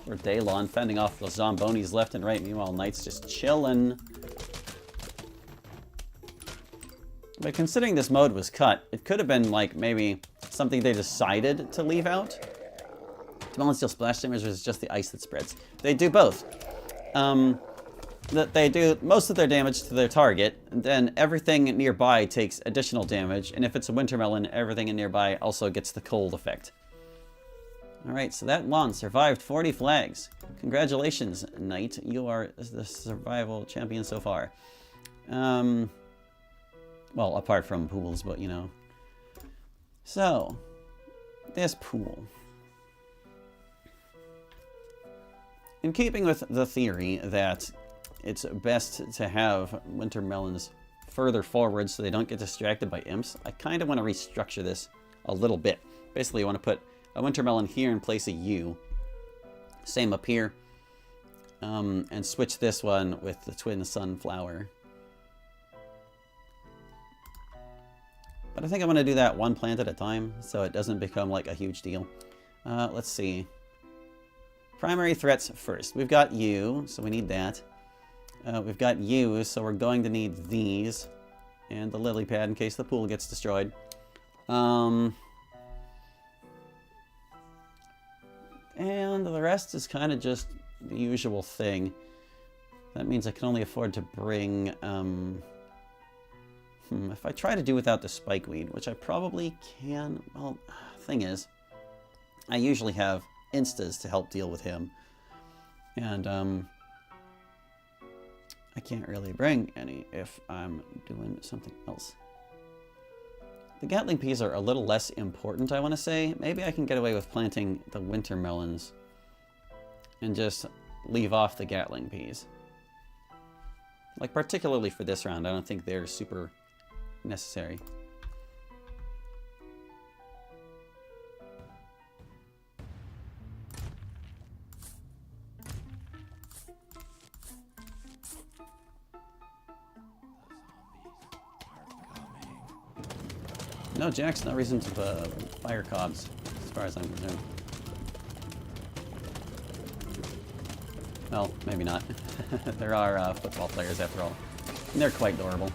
Or Daylon fending off the zombonis left and right, meanwhile Knight's just chilling. But considering this mode was cut, it could have been like maybe something they decided to leave out. Do melons deal splash damage, or is it just the ice that spreads? They do both. They do most of their damage to their target, and then everything nearby takes additional damage, and if it's a winter melon, everything nearby also gets the cold effect. Alright, so that one survived 40 flags. Congratulations, Knight. You are the survival champion so far. Well, apart from pools, but you know. So, this pool. In keeping with the theory that it's best to have winter melons further forward so they don't get distracted by imps, I kind of want to restructure this a little bit. Basically, I want to put a winter melon here in place of you. Same up here. And switch this one with the twin sunflower. But I think I'm going to do that one plant at a time, so it doesn't become like a huge deal. Let's see. Primary threats first. We've got you, so we need that. We've got you, so we're going to need these. And the lily pad in case the pool gets destroyed. And the rest is kind of just the usual thing. That means I can only afford to bring... if I try to do without the spikeweed, which I probably can... Well, thing is, I usually have instas to help deal with him. And, I can't really bring any if I'm doing something else. The Gatling peas are a little less important, I want to say. Maybe I can get away with planting the winter melons and just leave off the Gatling peas. Like, particularly for this round, I don't think they're super necessary. No, Jack's no reason to fire cobs, as far as I'm concerned. Well, maybe not. There are football players after all. And they're quite adorable.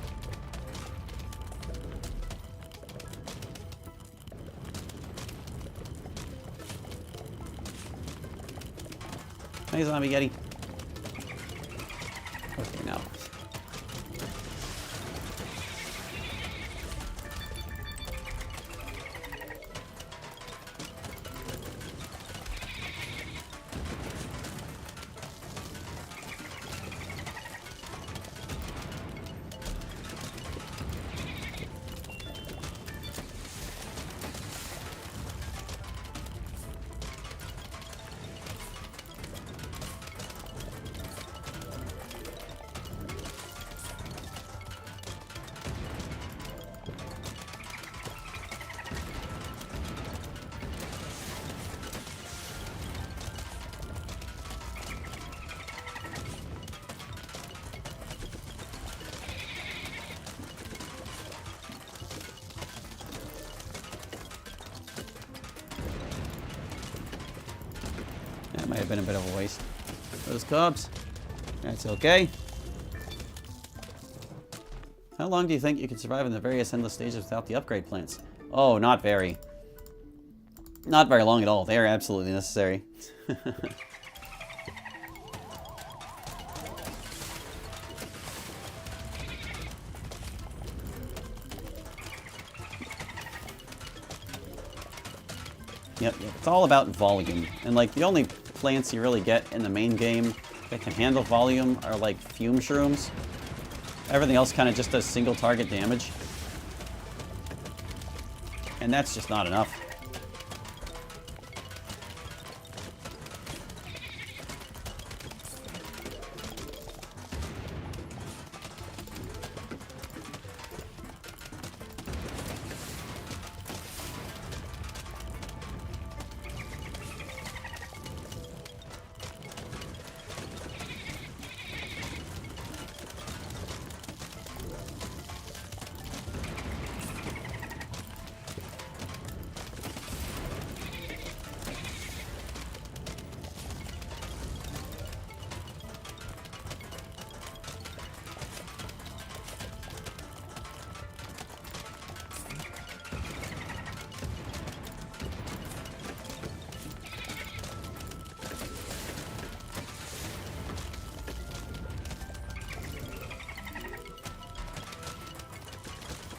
Hey, Zombie Yeti. Okay, now. That might have been a bit of a waste. Those cobs. That's okay. How long do you think you can survive in the various endless stages without the upgrade plants? Oh, not very. Not very long at all. They are absolutely necessary. Yep, it's all about volume. And like the only plants you really get in the main game that can handle volume are like fume shrooms. Everything else kind of just does single target damage. And that's just not enough.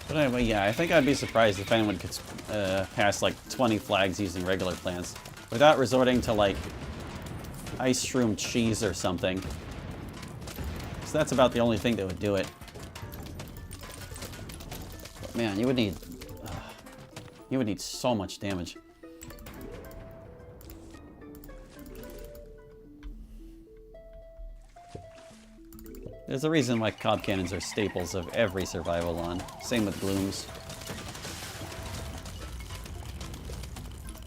But anyway, yeah, I think I'd be surprised if anyone could past like 20 flags using regular plants without resorting to like ice shroom cheese or something. So that's about the only thing that would do it. But man, you would need so much damage. There's a reason why cob cannons are staples of every survival lawn. Same with blooms.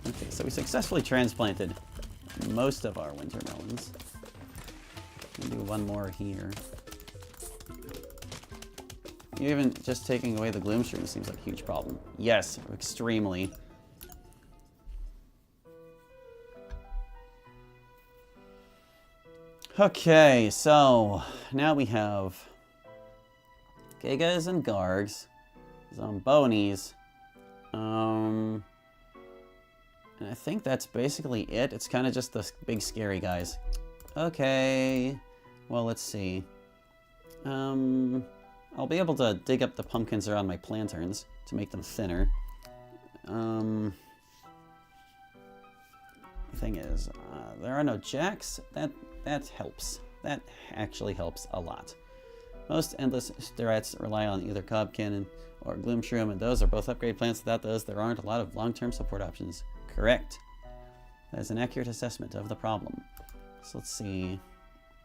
Okay, so we successfully transplanted most of our winter melons. We'll do one more here. Even just taking away the gloom stream seems like a huge problem. Yes, extremely. Okay, so now we have Gigas and Gargs, Zombonis, and I think that's basically it. It's kind of just the big scary guys. Okay, well, let's see. I'll be able to dig up the pumpkins around my planterns to make them thinner. The thing is, there are no jacks. That helps. That actually helps a lot. Most endless threats rely on either cob cannon or gloom shroom, and those are both upgrade plants. Without those, there aren't a lot of long-term support options. Correct. That is an accurate assessment of the problem. So let's see.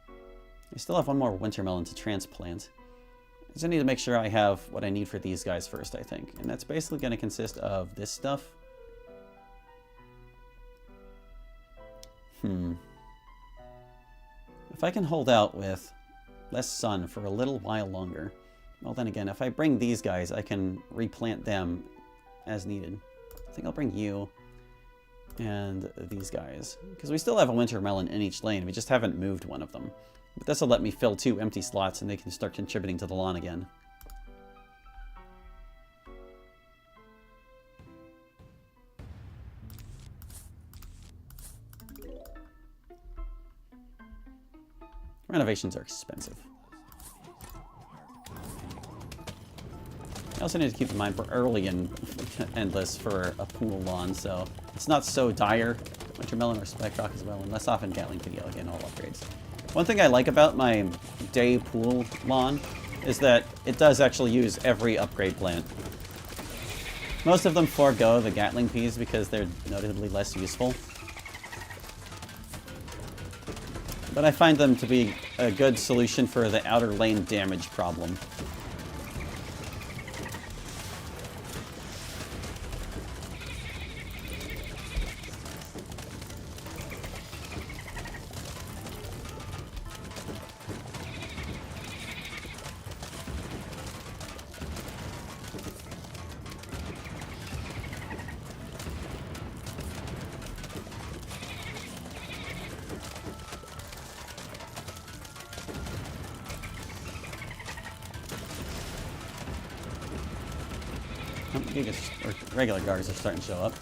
I still have one more winter melon to transplant. I just need to make sure I have what I need for these guys first, I think. And that's basically going to consist of this stuff. If I can hold out with less sun for a little while longer, well then again, if I bring these guys, I can replant them as needed. I think I'll bring you and these guys, because we still have a winter melon in each lane. We just haven't moved one of them. But this will let me fill 2 empty slots and they can start contributing to the lawn again. Renovations are expensive. I also need to keep in mind we're early and endless for a pool lawn, so it's not so dire. Winter melon or spike rock as well, and less often Gatling video, again, all upgrades. One thing I like about my day pool lawn is that it does actually use every upgrade plant. Most of them forego the Gatling peas because they're notably less useful. But I find them to be a good solution for the outer lane damage problem. Or regular guards are starting to show up.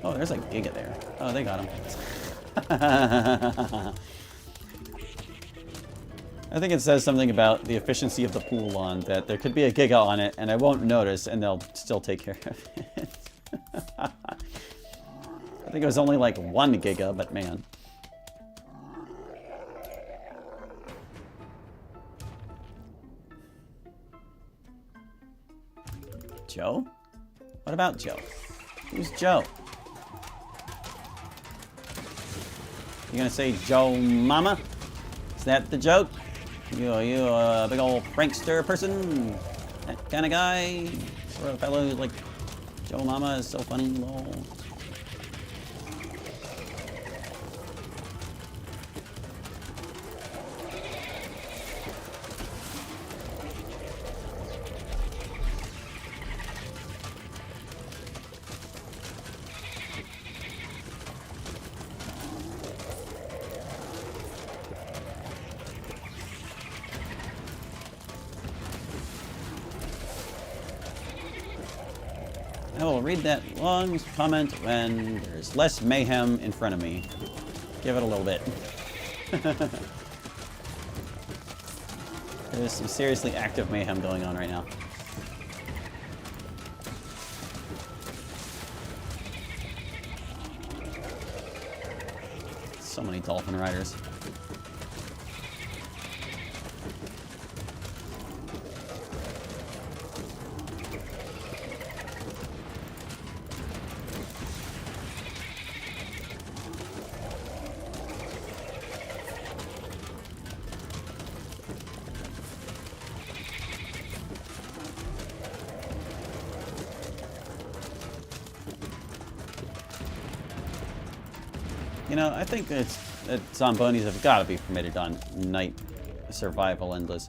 Oh, there's like Giga there. Oh, they got him. I think it says something about the efficiency of the pool lawn, that there could be a Giga on it, and I won't notice, and they'll still take care of it. I think it was only like 1 Giga, but man. Joe? What about Joe? Who's Joe? You gonna say Joe Mama? Is that the joke? You a big old prankster person? That kind of guy? Sort of fellow like Joe Mama is so funny, lol. I will read that long comment when there's less mayhem in front of me. Give it a little bit. There's some seriously active mayhem going on right now. So many dolphin riders. You know, I think that Zombonis have got to be permitted on night survival endless.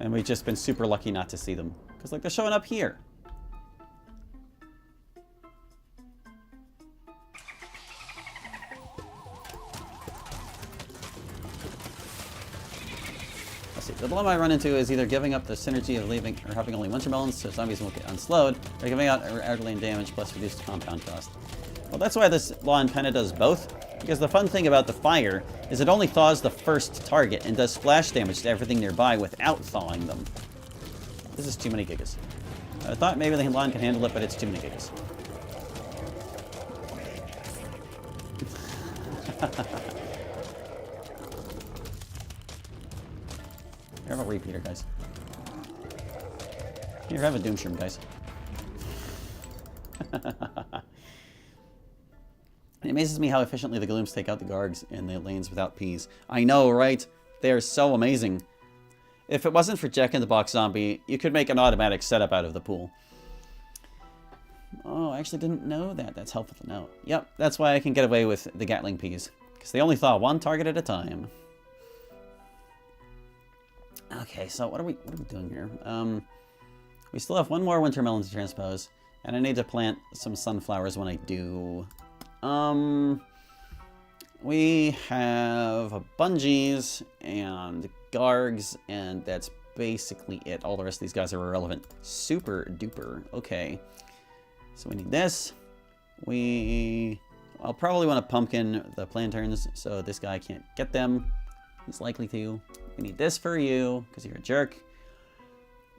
And we've just been super lucky not to see them. Because, like, they're showing up here. Let's see. The dilemma I run into is either giving up the synergy of leaving or having only winter melons so zombies won't get unslowed, or giving out outerlane damage plus reduced compound cost. Well, that's why this lawn kinda does both. Because the fun thing about the fire is it only thaws the first target and does splash damage to everything nearby without thawing them. This is too many gigas. I thought maybe the lawn can handle it, but it's too many gigas. Here, have a repeater, guys. Here, have a doomshroom, guys. It amazes me how efficiently the glooms take out the Gargs in the lanes without Ps. I know, right? They are so amazing. If it wasn't for Jack-in-the-Box Zombie, you could make an automatic setup out of the pool. Oh, I actually didn't know that. That's helpful to know. Yep, that's why I can get away with the Gatling Ps. Because they only thaw one target at a time. Okay, so what are we doing here? We still have one more winter melon to transpose. And I need to plant some sunflowers when I do. We have bungees and Gargs, and that's basically it. All the rest of these guys are irrelevant. Super duper. Okay. So we need this. I'll probably want to pumpkin the planterns, so this guy can't get them. He's likely to. We need this for you, because you're a jerk.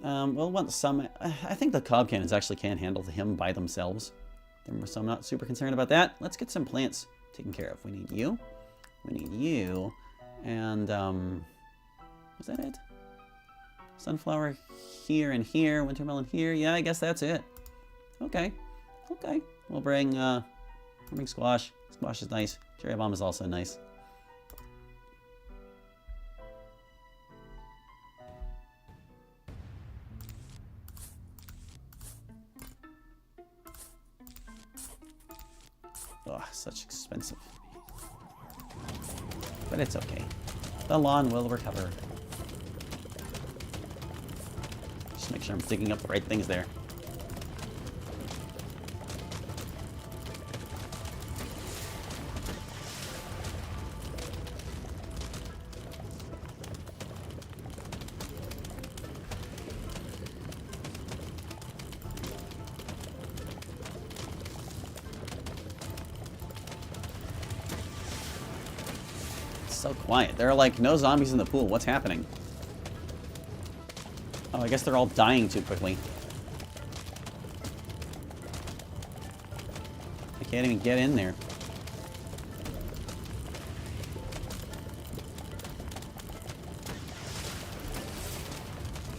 We'll want some... I think the cob cannons actually can handle him by themselves. So I'm not super concerned about that. Let's get some plants taken care of. We need you. We need you. And, was that it? Sunflower here and here. Wintermelon here. Yeah, I guess that's it. Okay. Okay. We'll bring squash. Squash is nice. Cherry bomb is also nice. Oh, such expensive. But it's okay. The lawn will recover. Just make sure I'm digging up the right things there. So quiet. There are like no zombies in the pool. What's happening? Oh, I guess they're all dying too quickly. I can't even get in there.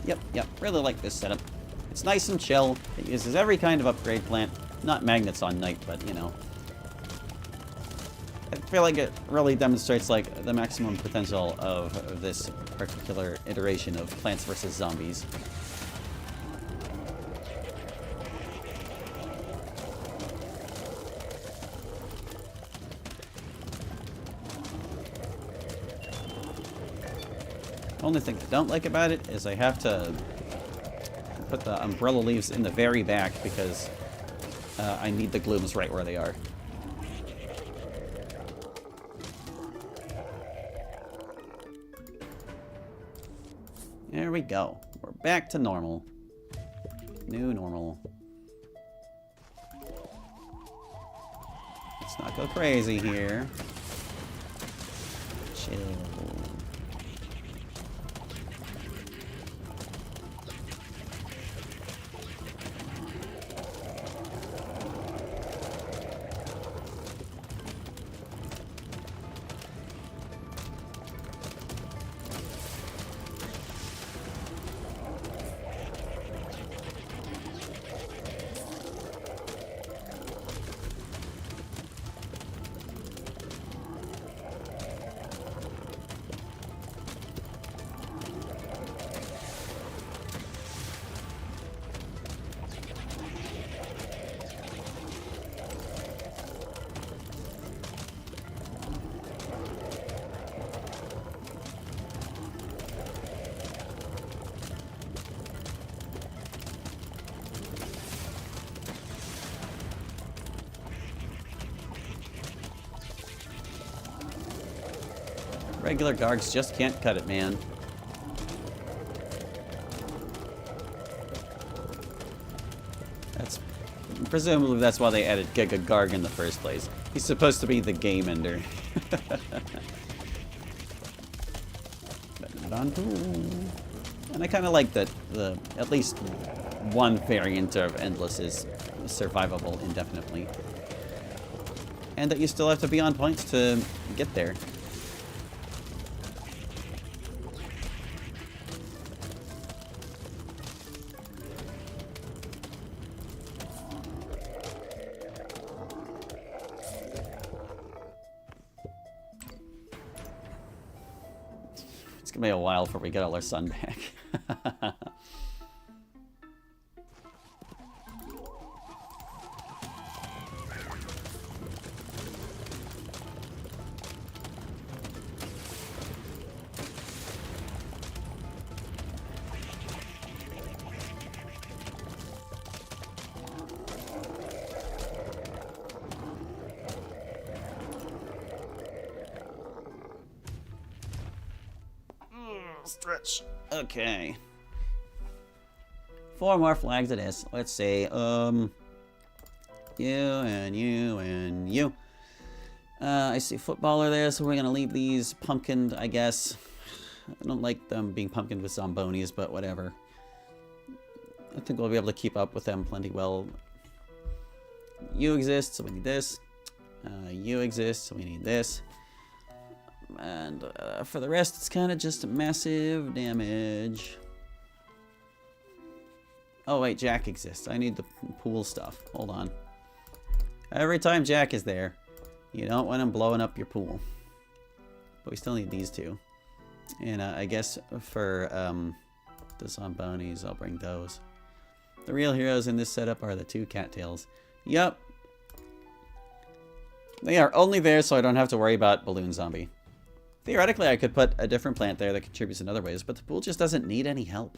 Yep. Really like this setup. It's nice and chill. It uses every kind of upgrade plant. Not magnets on night, but you know. I feel like it really demonstrates like the maximum potential of this particular iteration of Plants vs. Zombies. The only thing I don't like about it is I have to put the umbrella leaves in the very back because I need the glooms right where they are. There we go. We're back to normal. New normal. Let's not go crazy here. Chill. Regular guards just can't cut it, man. Presumably that's why they added Giga Garg in the first place. He's supposed to be the game ender. But not on pool. And I kind of like that at least one variant of Endless is survivable indefinitely. And that you still have to be on points to get there. It's gonna be a while before we get all our sun back. Stretch. Okay. 4 more flags it is. Let's see. You and you and you. I see footballer there, so we're gonna leave these pumpkined, I guess. I don't like them being pumpkined with zombonis, but whatever. I think we'll be able to keep up with them plenty well. You exist, so we need this. You exist, so we need this. And for the rest, it's kind of just massive damage. Oh wait, Jack exists. I need the pool stuff. Hold on. Every time Jack is there, you don't want him blowing up your pool. But we still need these two. And I guess for the zombonis, I'll bring those. The real heroes in this setup are the 2 cattails. Yup. They are only there so I don't have to worry about Balloon Zombie. Theoretically, I could put a different plant there that contributes in other ways, but the pool just doesn't need any help.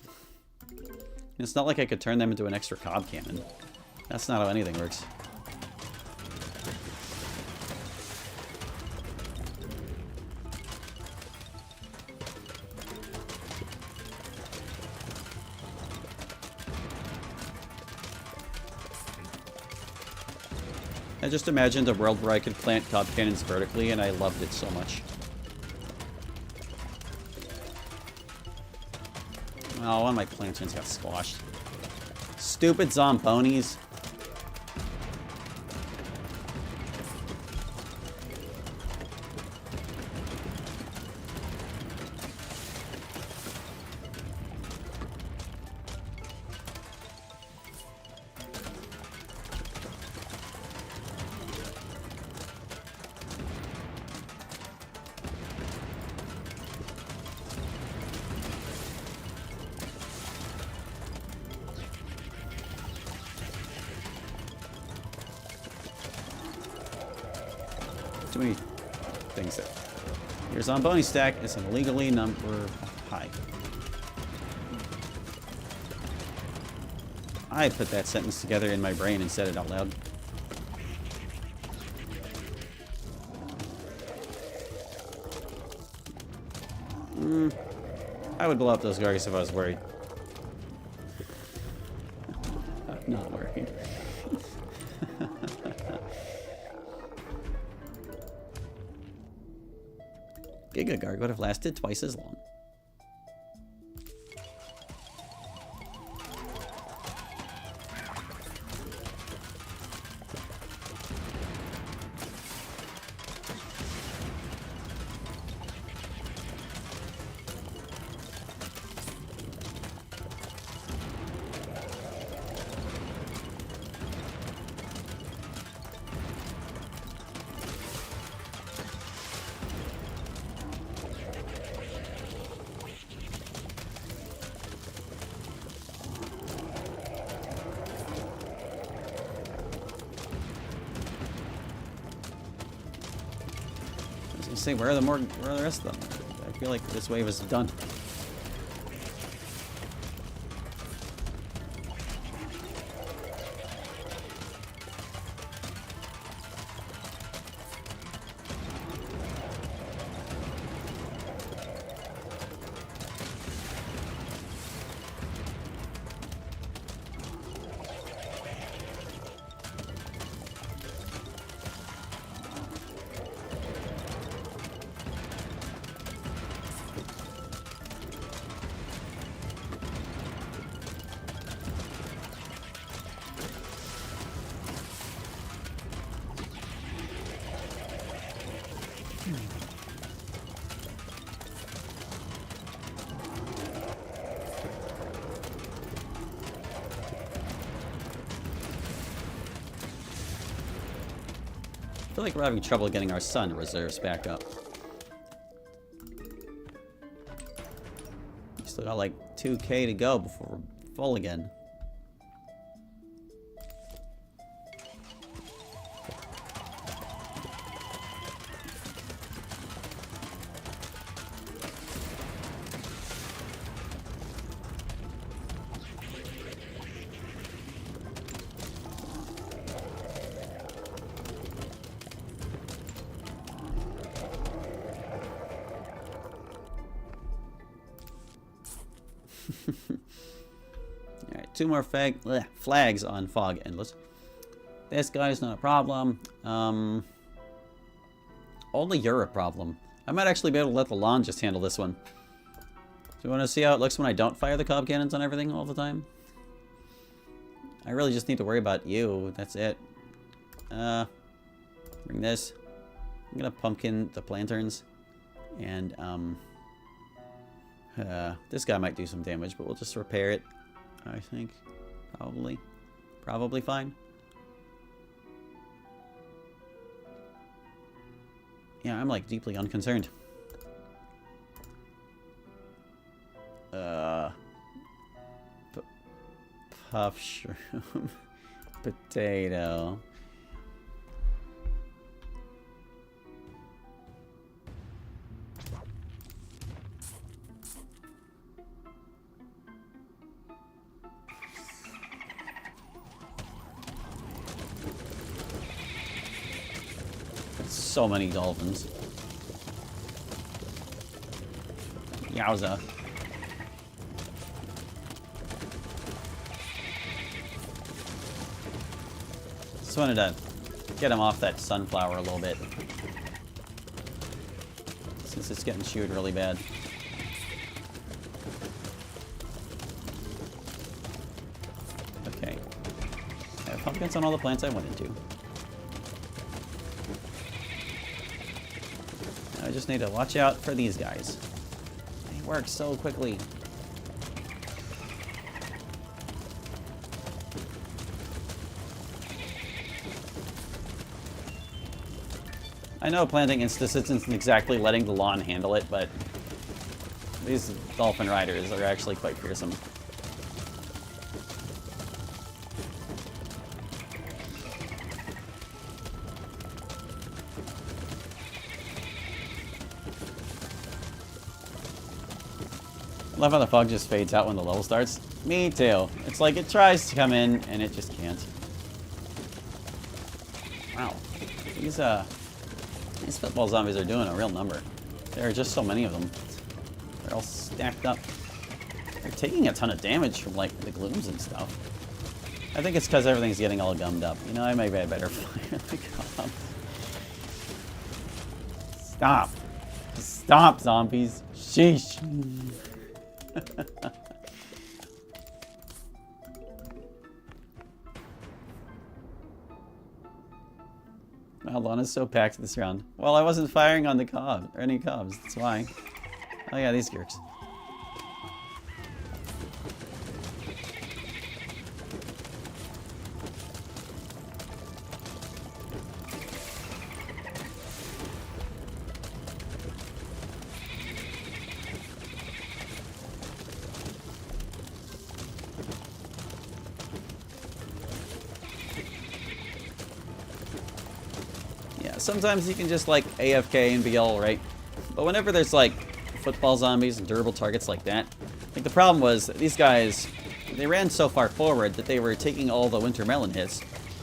It's not like I could turn them into an extra cob cannon. That's not how anything works. I just imagined a world where I could plant cob cannons vertically, and I loved it so much. Oh, one of my plantains got squashed. Stupid zombonis. Too many things there. Your Zomboni stack is an illegally number high. I put that sentence together in my brain and said it out loud. I would blow up those Gargants if I was worried. Not worried. Giga Guard would have lasted twice as long. Say, where are the rest of them? I feel like this wave is done. I feel like we're having trouble getting our sun reserves back up. We still got like 2K to go before we're full again. Alright, 2 more flags on Fog Endless. This guy's not a problem. Only you're a problem. I might actually be able to let the lawn just handle this one. Do you want to see how it looks when I don't fire the cob cannons on everything all the time? I really just need to worry about you. That's it. Bring this. I'm gonna pumpkin the planterns. And, this guy might do some damage, but we'll just repair it, I think. Probably fine. Yeah, I'm, like, deeply unconcerned. Puff shroom. Potato. So many dolphins. Yowza. Just wanted to get him off that sunflower a little bit, since it's getting chewed really bad. Okay. I have pumpkins on all the plants I wanted to. I just need to watch out for these guys. They work so quickly. I know planting instance isn't exactly letting the lawn handle it, but these dolphin riders are actually quite fearsome. I love how the fog just fades out when the level starts. Me too. It's like it tries to come in and it just can't. Wow. These football zombies are doing a real number. There are just so many of them. They're all stacked up. They're taking a ton of damage from like the glooms and stuff. I think it's because everything's getting all gummed up. You know, I maybe had better fire the cob. Stop. Stop, zombies. Sheesh. Wow, is so packed this round. Well, I wasn't firing on the cob or any cobs. That's why. Oh yeah, these jerks. Sometimes you can just, like, AFK and be alright. But whenever there's, like, football zombies and durable targets like that, I think the problem was that these guys, they ran so far forward that they were taking all the winter melon hits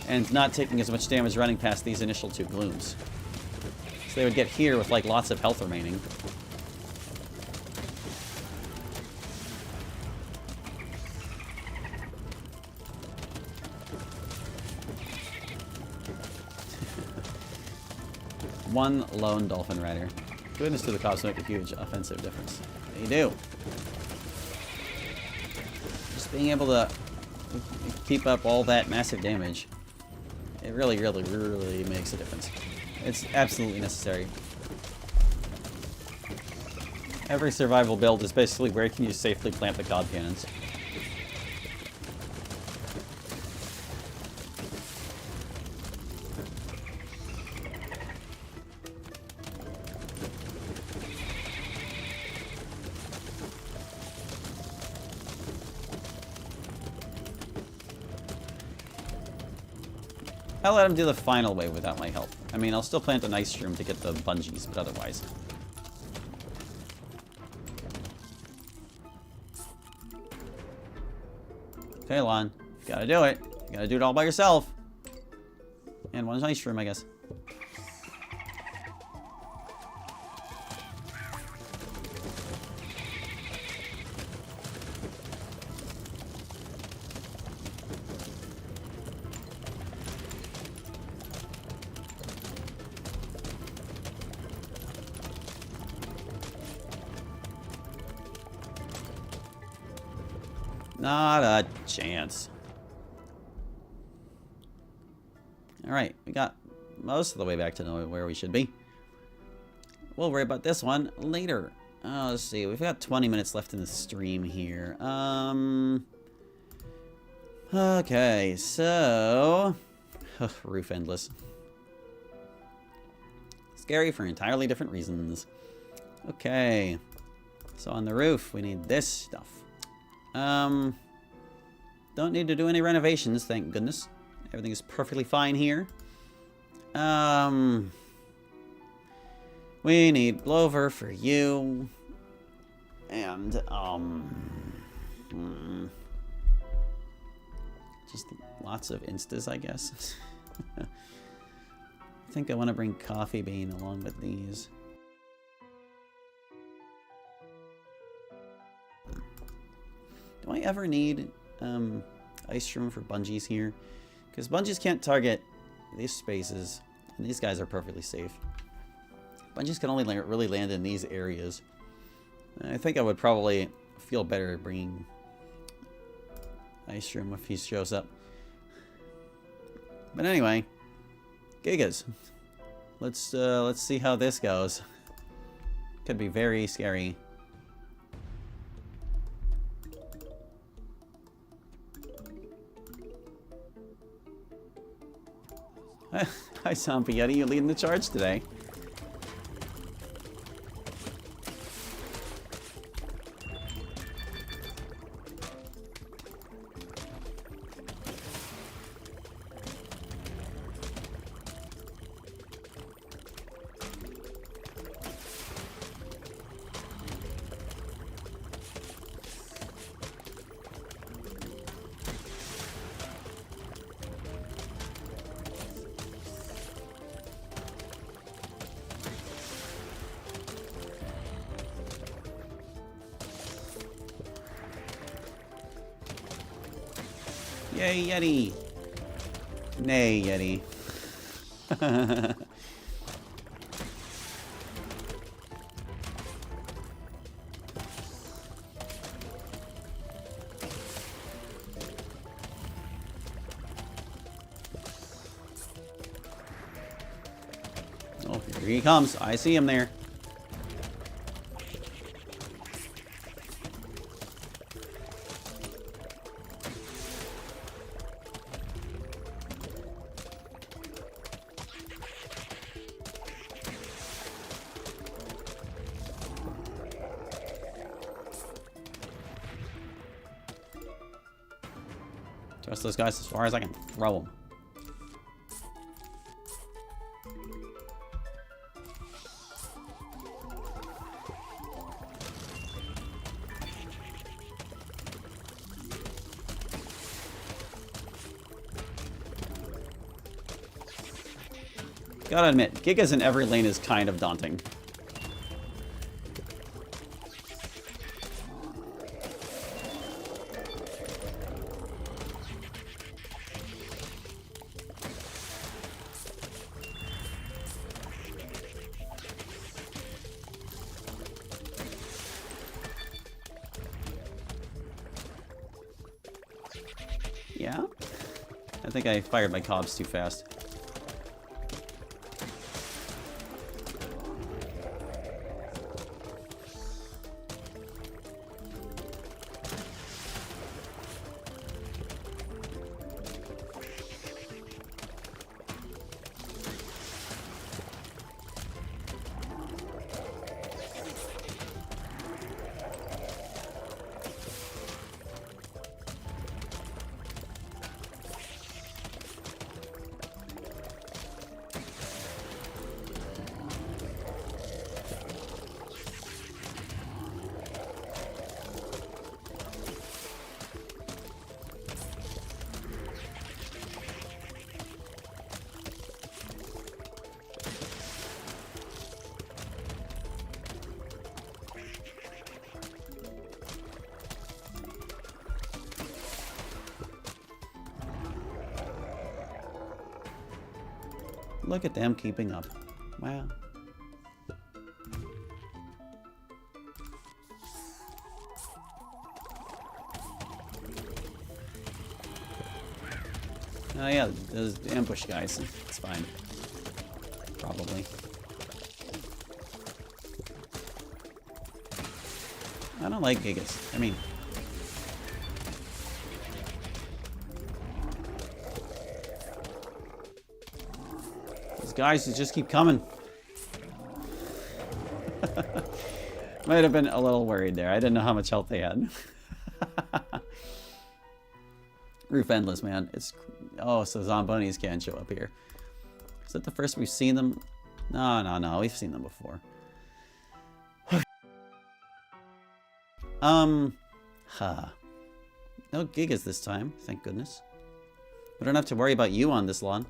and not taking as much damage running past these initial two glooms. So they would get here with, like, lots of health remaining. One lone dolphin rider. Goodness to the cops make a huge offensive difference. They do. Just being able to keep up all that massive damage, it really, really, really makes a difference. It's absolutely necessary. Every survival build is basically where can you safely plant the cob cannons. I'll let him do the final wave without my help. I mean, I'll still plant an ice shroom to get the bungees, but otherwise. Okay, Lon. You gotta do it. You gotta do it all by yourself. And one ice shroom, I guess. Not a chance. Alright, we got most of the way back to where we should be. We'll worry about this one later. Let's see, we've got 20 minutes left in the stream here. Okay, so... roof endless. Scary for entirely different reasons. Okay. So on the roof, we need this stuff. Don't need to do any renovations, thank goodness. Everything is perfectly fine here. We need blower for you. And, just lots of instas, I guess. I think I want to bring coffee bean along with these. Do I ever need ice shroom for bungees here? Because bungees can't target these spaces, and these guys are perfectly safe. Bungees can only really land in these areas. I think I would probably feel better bringing ice shroom if he shows up. But anyway, Gigas. Let's see how this goes. Could be very scary. Hi, Zombie Yeti. You're leading the charge today. Yay, Yeti! Nay, Yeti. Here he comes. I see him there. Trust those guys as far as I can throw them. Gotta admit, Gigas in every lane is kind of daunting. Yeah? I think I fired my cobs too fast. Look at them keeping up. Wow. Oh yeah, those ambush guys. It's fine. Probably. I don't like Gigas. I mean... guys, just keep coming. Might have been a little worried there. I didn't know how much health they had. Roof endless, man. It's oh, so Zombonis can show up here. Is that the first we've seen them? No. We've seen them before. No Gigas this time, thank goodness. We don't have to worry about you on this lawn.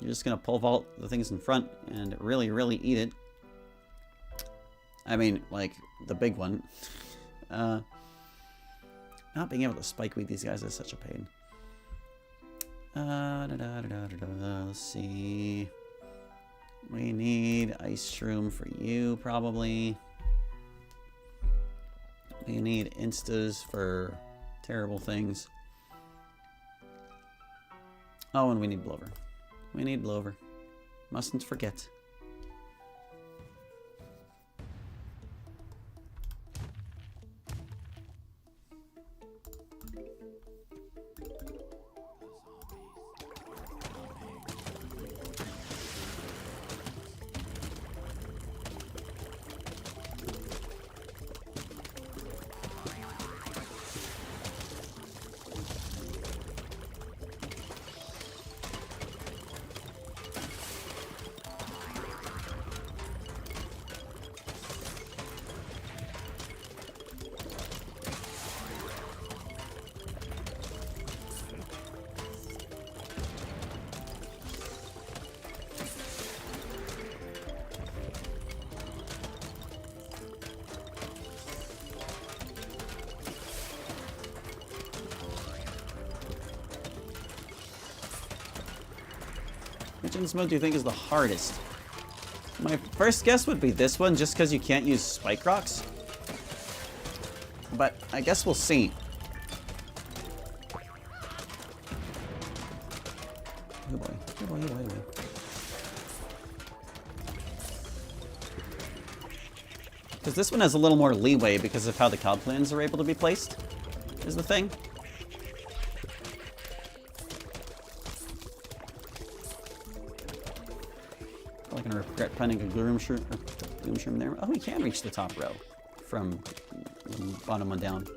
You're just gonna pole vault the things in front and really, really eat it. I mean, like, the big one. Not being able to spike weed these guys is such a pain. Let's see. We need ice shroom for you, probably. We need instas for terrible things. Oh, and we need blover. We need blover. Mustn't forget. Which in this mode do you think is the hardest? My first guess would be this one, just because you can't use spike rocks. But I guess we'll see. Oh boy, oh boy, oh boy, oh boy. Because this one has a little more leeway because of how the cob plans are able to be placed, is the thing. I'm gonna regret finding a gloom shroom there. Oh, we can reach the top row from bottom one down.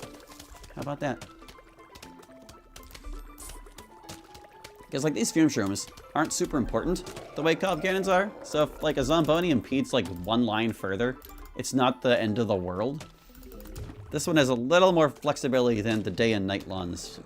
How about that? Because like these fume shrooms aren't super important the way cob cannons are. So if like a Zomboni impedes like one line further, it's not the end of the world. This one has a little more flexibility than the day and night lawns.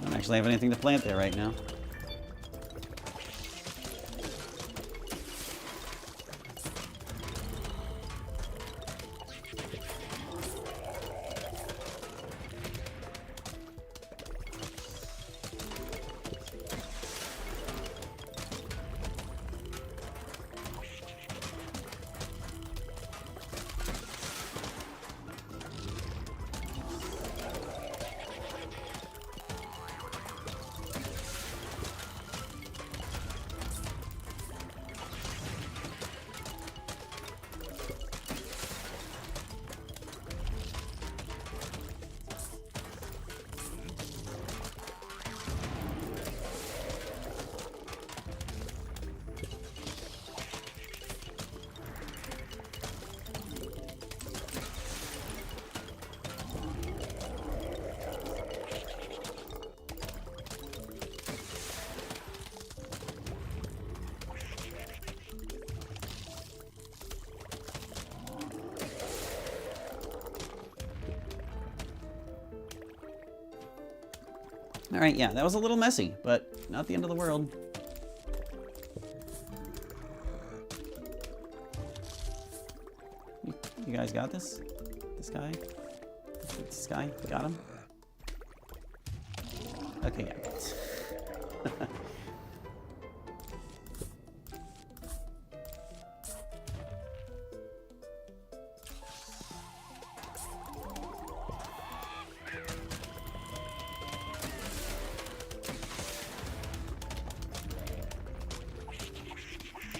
I don't actually have anything to plant there right now. Alright, yeah, that was a little messy, but not the end of the world. You guys got this? This guy? This guy? Got him? Okay, yeah.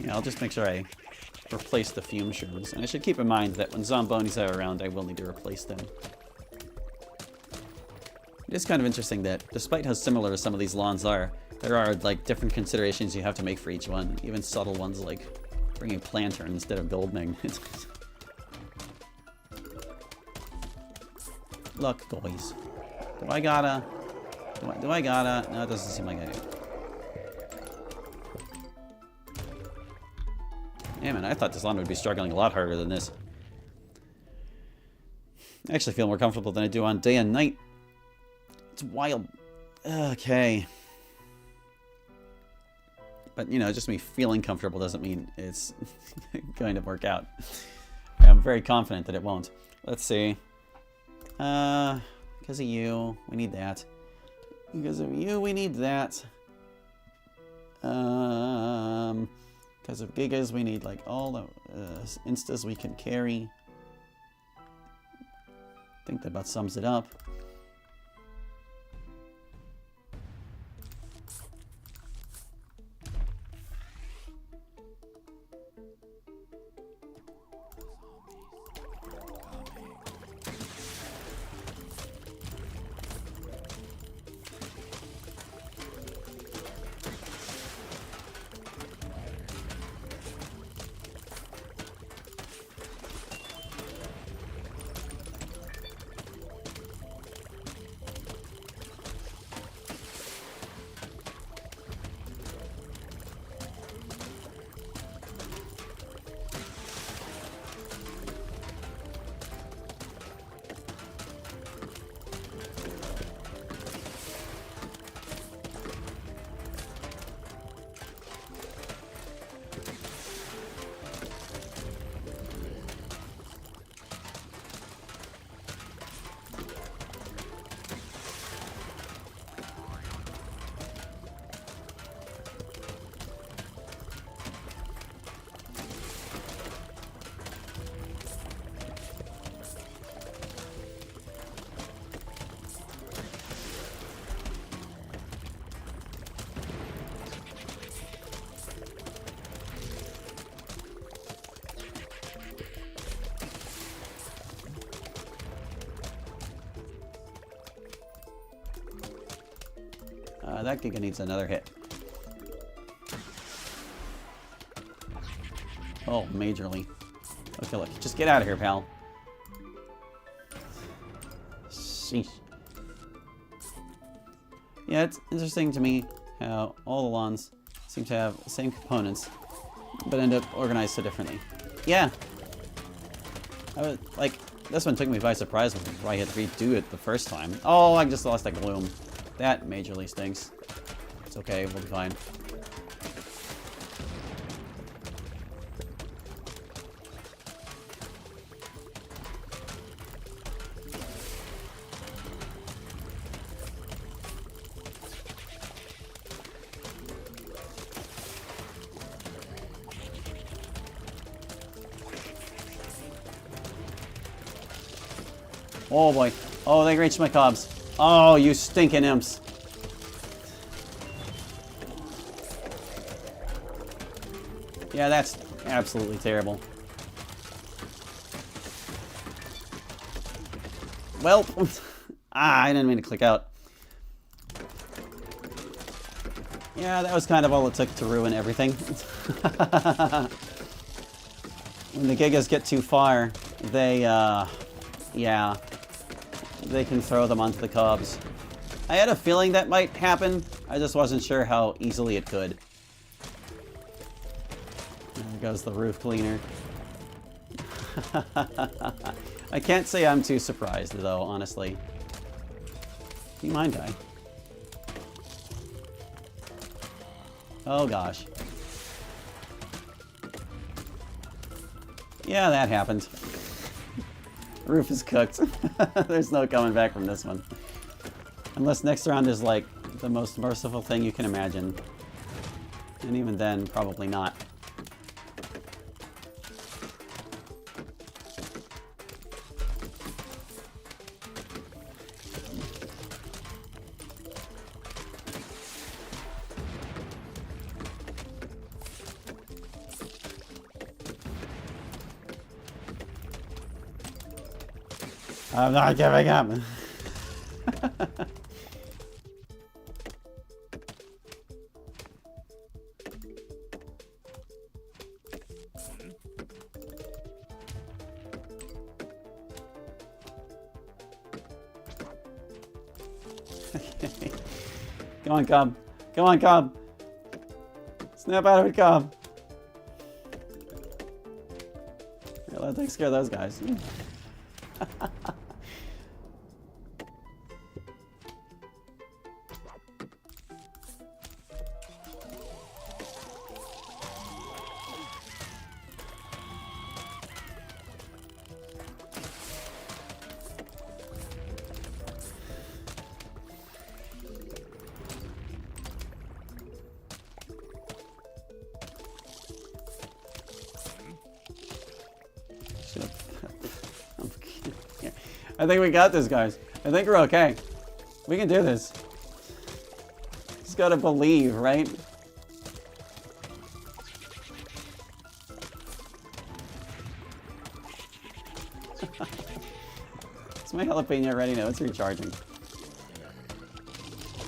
Yeah, I'll just make sure I replace the fume shrooms. And I should keep in mind that when Zombonis are around, I will need to replace them. It is kind of interesting that, despite how similar some of these lawns are, there are, like, different considerations you have to make for each one. Even subtle ones like bringing planter instead of building. Look, guys. Do I gotta... Do I gotta... No, it doesn't seem like I do. Yeah, man, I thought this lawn would be struggling a lot harder than this. I actually feel more comfortable than I do on day and night. It's wild. Okay. But, you know, just me feeling comfortable doesn't mean it's going to work out. I'm very confident that it won't. Let's see. Because of you, we need that. Because of you, we need that. Because of Gigas, we need, like, all the instas we can carry. I think that about sums it up. That Giga needs another hit. Oh, majorly. Okay, look. Just get out of here, pal. Sheesh. Yeah, it's interesting to me how all the lawns seem to have the same components, but end up organized so differently. Yeah. Like, this one took me by surprise when I had to redo it the first time. Oh, I just lost that gloom. That majorly stinks. It's okay, we'll be fine. Oh boy. Oh, they reached my cobs. Oh, you stinking imps. Yeah, that's absolutely terrible. Well, I didn't mean to click out. Yeah, that was kind of all it took to ruin everything. When the Gigas get too far, they, yeah, they can throw them onto the cobs. I had a feeling that might happen. I just wasn't sure how easily it could. There goes the roof cleaner. I can't say I'm too surprised, though, honestly. You mind, guy? Oh, gosh. Yeah, that happened. Roof is cooked. There's no coming back from this one. Unless next round is, like, the most merciful thing you can imagine. And even then, probably not. I'm not giving up. Come on, Cobb. Come on, Cobb. Snap out of it, Cobb. Yeah, that takes care of those guys. I think we got this, guys. I think we're okay. We can do this. Just gotta believe, right? Is my jalapeno ready? No, it's recharging.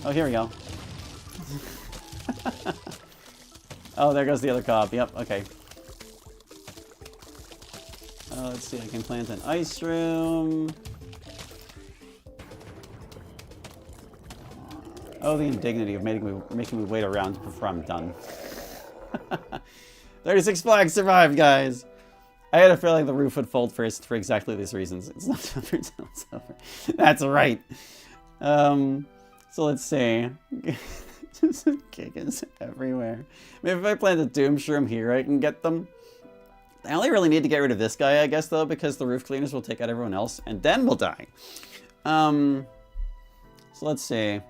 Oh, here we go. Oh, there goes the other cob. Yep, okay. Let's see, I can plant an ice room. Oh, the indignity of making me wait around before I'm done. 36 flags survived, guys! I had a feeling the roof would fold first for exactly these reasons. It's not over until it's over. That's right. So let's see. Just Gigas everywhere. Maybe if I plant a Doom Shroom here, I can get them. I only really need to get rid of this guy, I guess, though, because the roof cleaners will take out everyone else, and then we'll die. So let's see.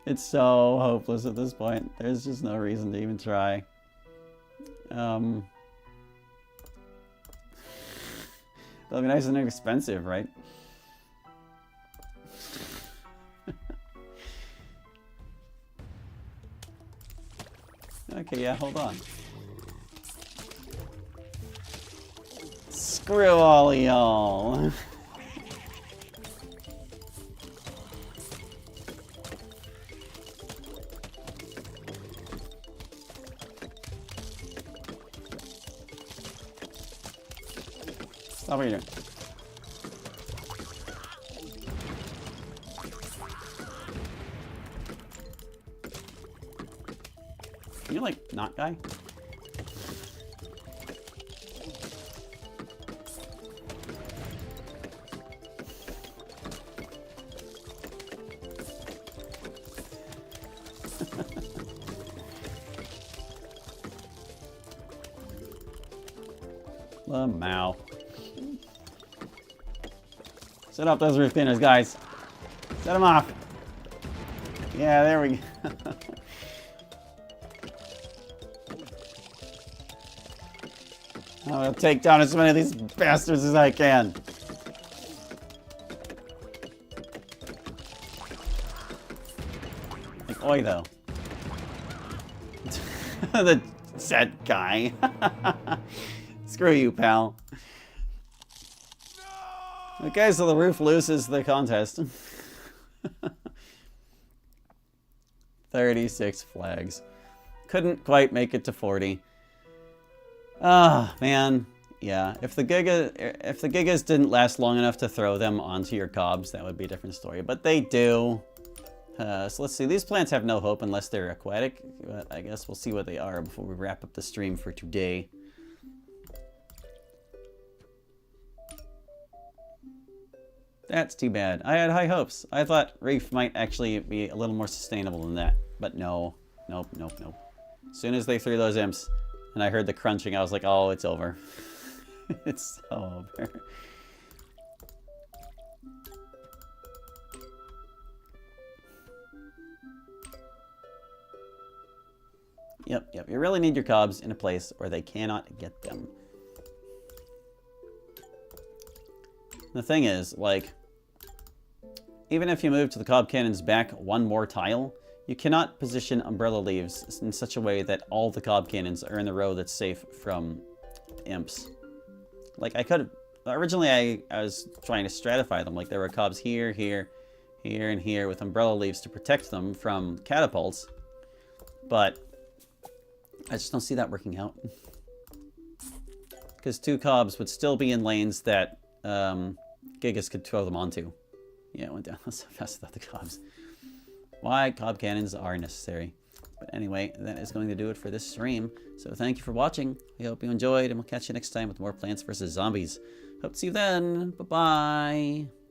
It's so hopeless at this point. There's just no reason to even try. That'll be nice and inexpensive, right? Okay, yeah, hold on. Screw all of y'all. Stop what you're doing. Can you, like, not die? Lamau. Set up those roof pinners, guys. Set them off. Yeah, there we go. I'm gonna take down as many of these bastards as I can. Like, oi, though. The set guy. Screw you, pal. Okay, so the roof loses the contest. 36 flags. Couldn't quite make it to 40. Ah, man. Yeah, if the Gigas didn't last long enough to throw them onto your cobs, that would be a different story. But they do. So let's see. These plants have no hope unless they're aquatic. But I guess we'll see what they are before we wrap up the stream for today. That's too bad. I had high hopes. I thought Reef might actually be a little more sustainable than that. But no. Nope, nope, nope. As soon as they threw those imps and I heard the crunching, I was like, oh, it's over. It's so over. Yep, yep. You really need your cobs in a place where they cannot get them. The thing is, like, even if you move to the cob cannons back one more tile, you cannot position umbrella leaves in such a way that all the cob cannons are in the row that's safe from imps. Like, I could... Originally, I was trying to stratify them. Like, there were cobs here, here, here, and here with umbrella leaves to protect them from catapults. But I just don't see that working out. Because 2 cobs would still be in lanes that Gigas could throw them onto. Yeah, it went down so fast without the cobs. Why cob cannons are necessary. But anyway, that is going to do it for this stream. So thank you for watching. I hope you enjoyed, and we'll catch you next time with more Plants vs. Zombies. Hope to see you then. Bye-bye.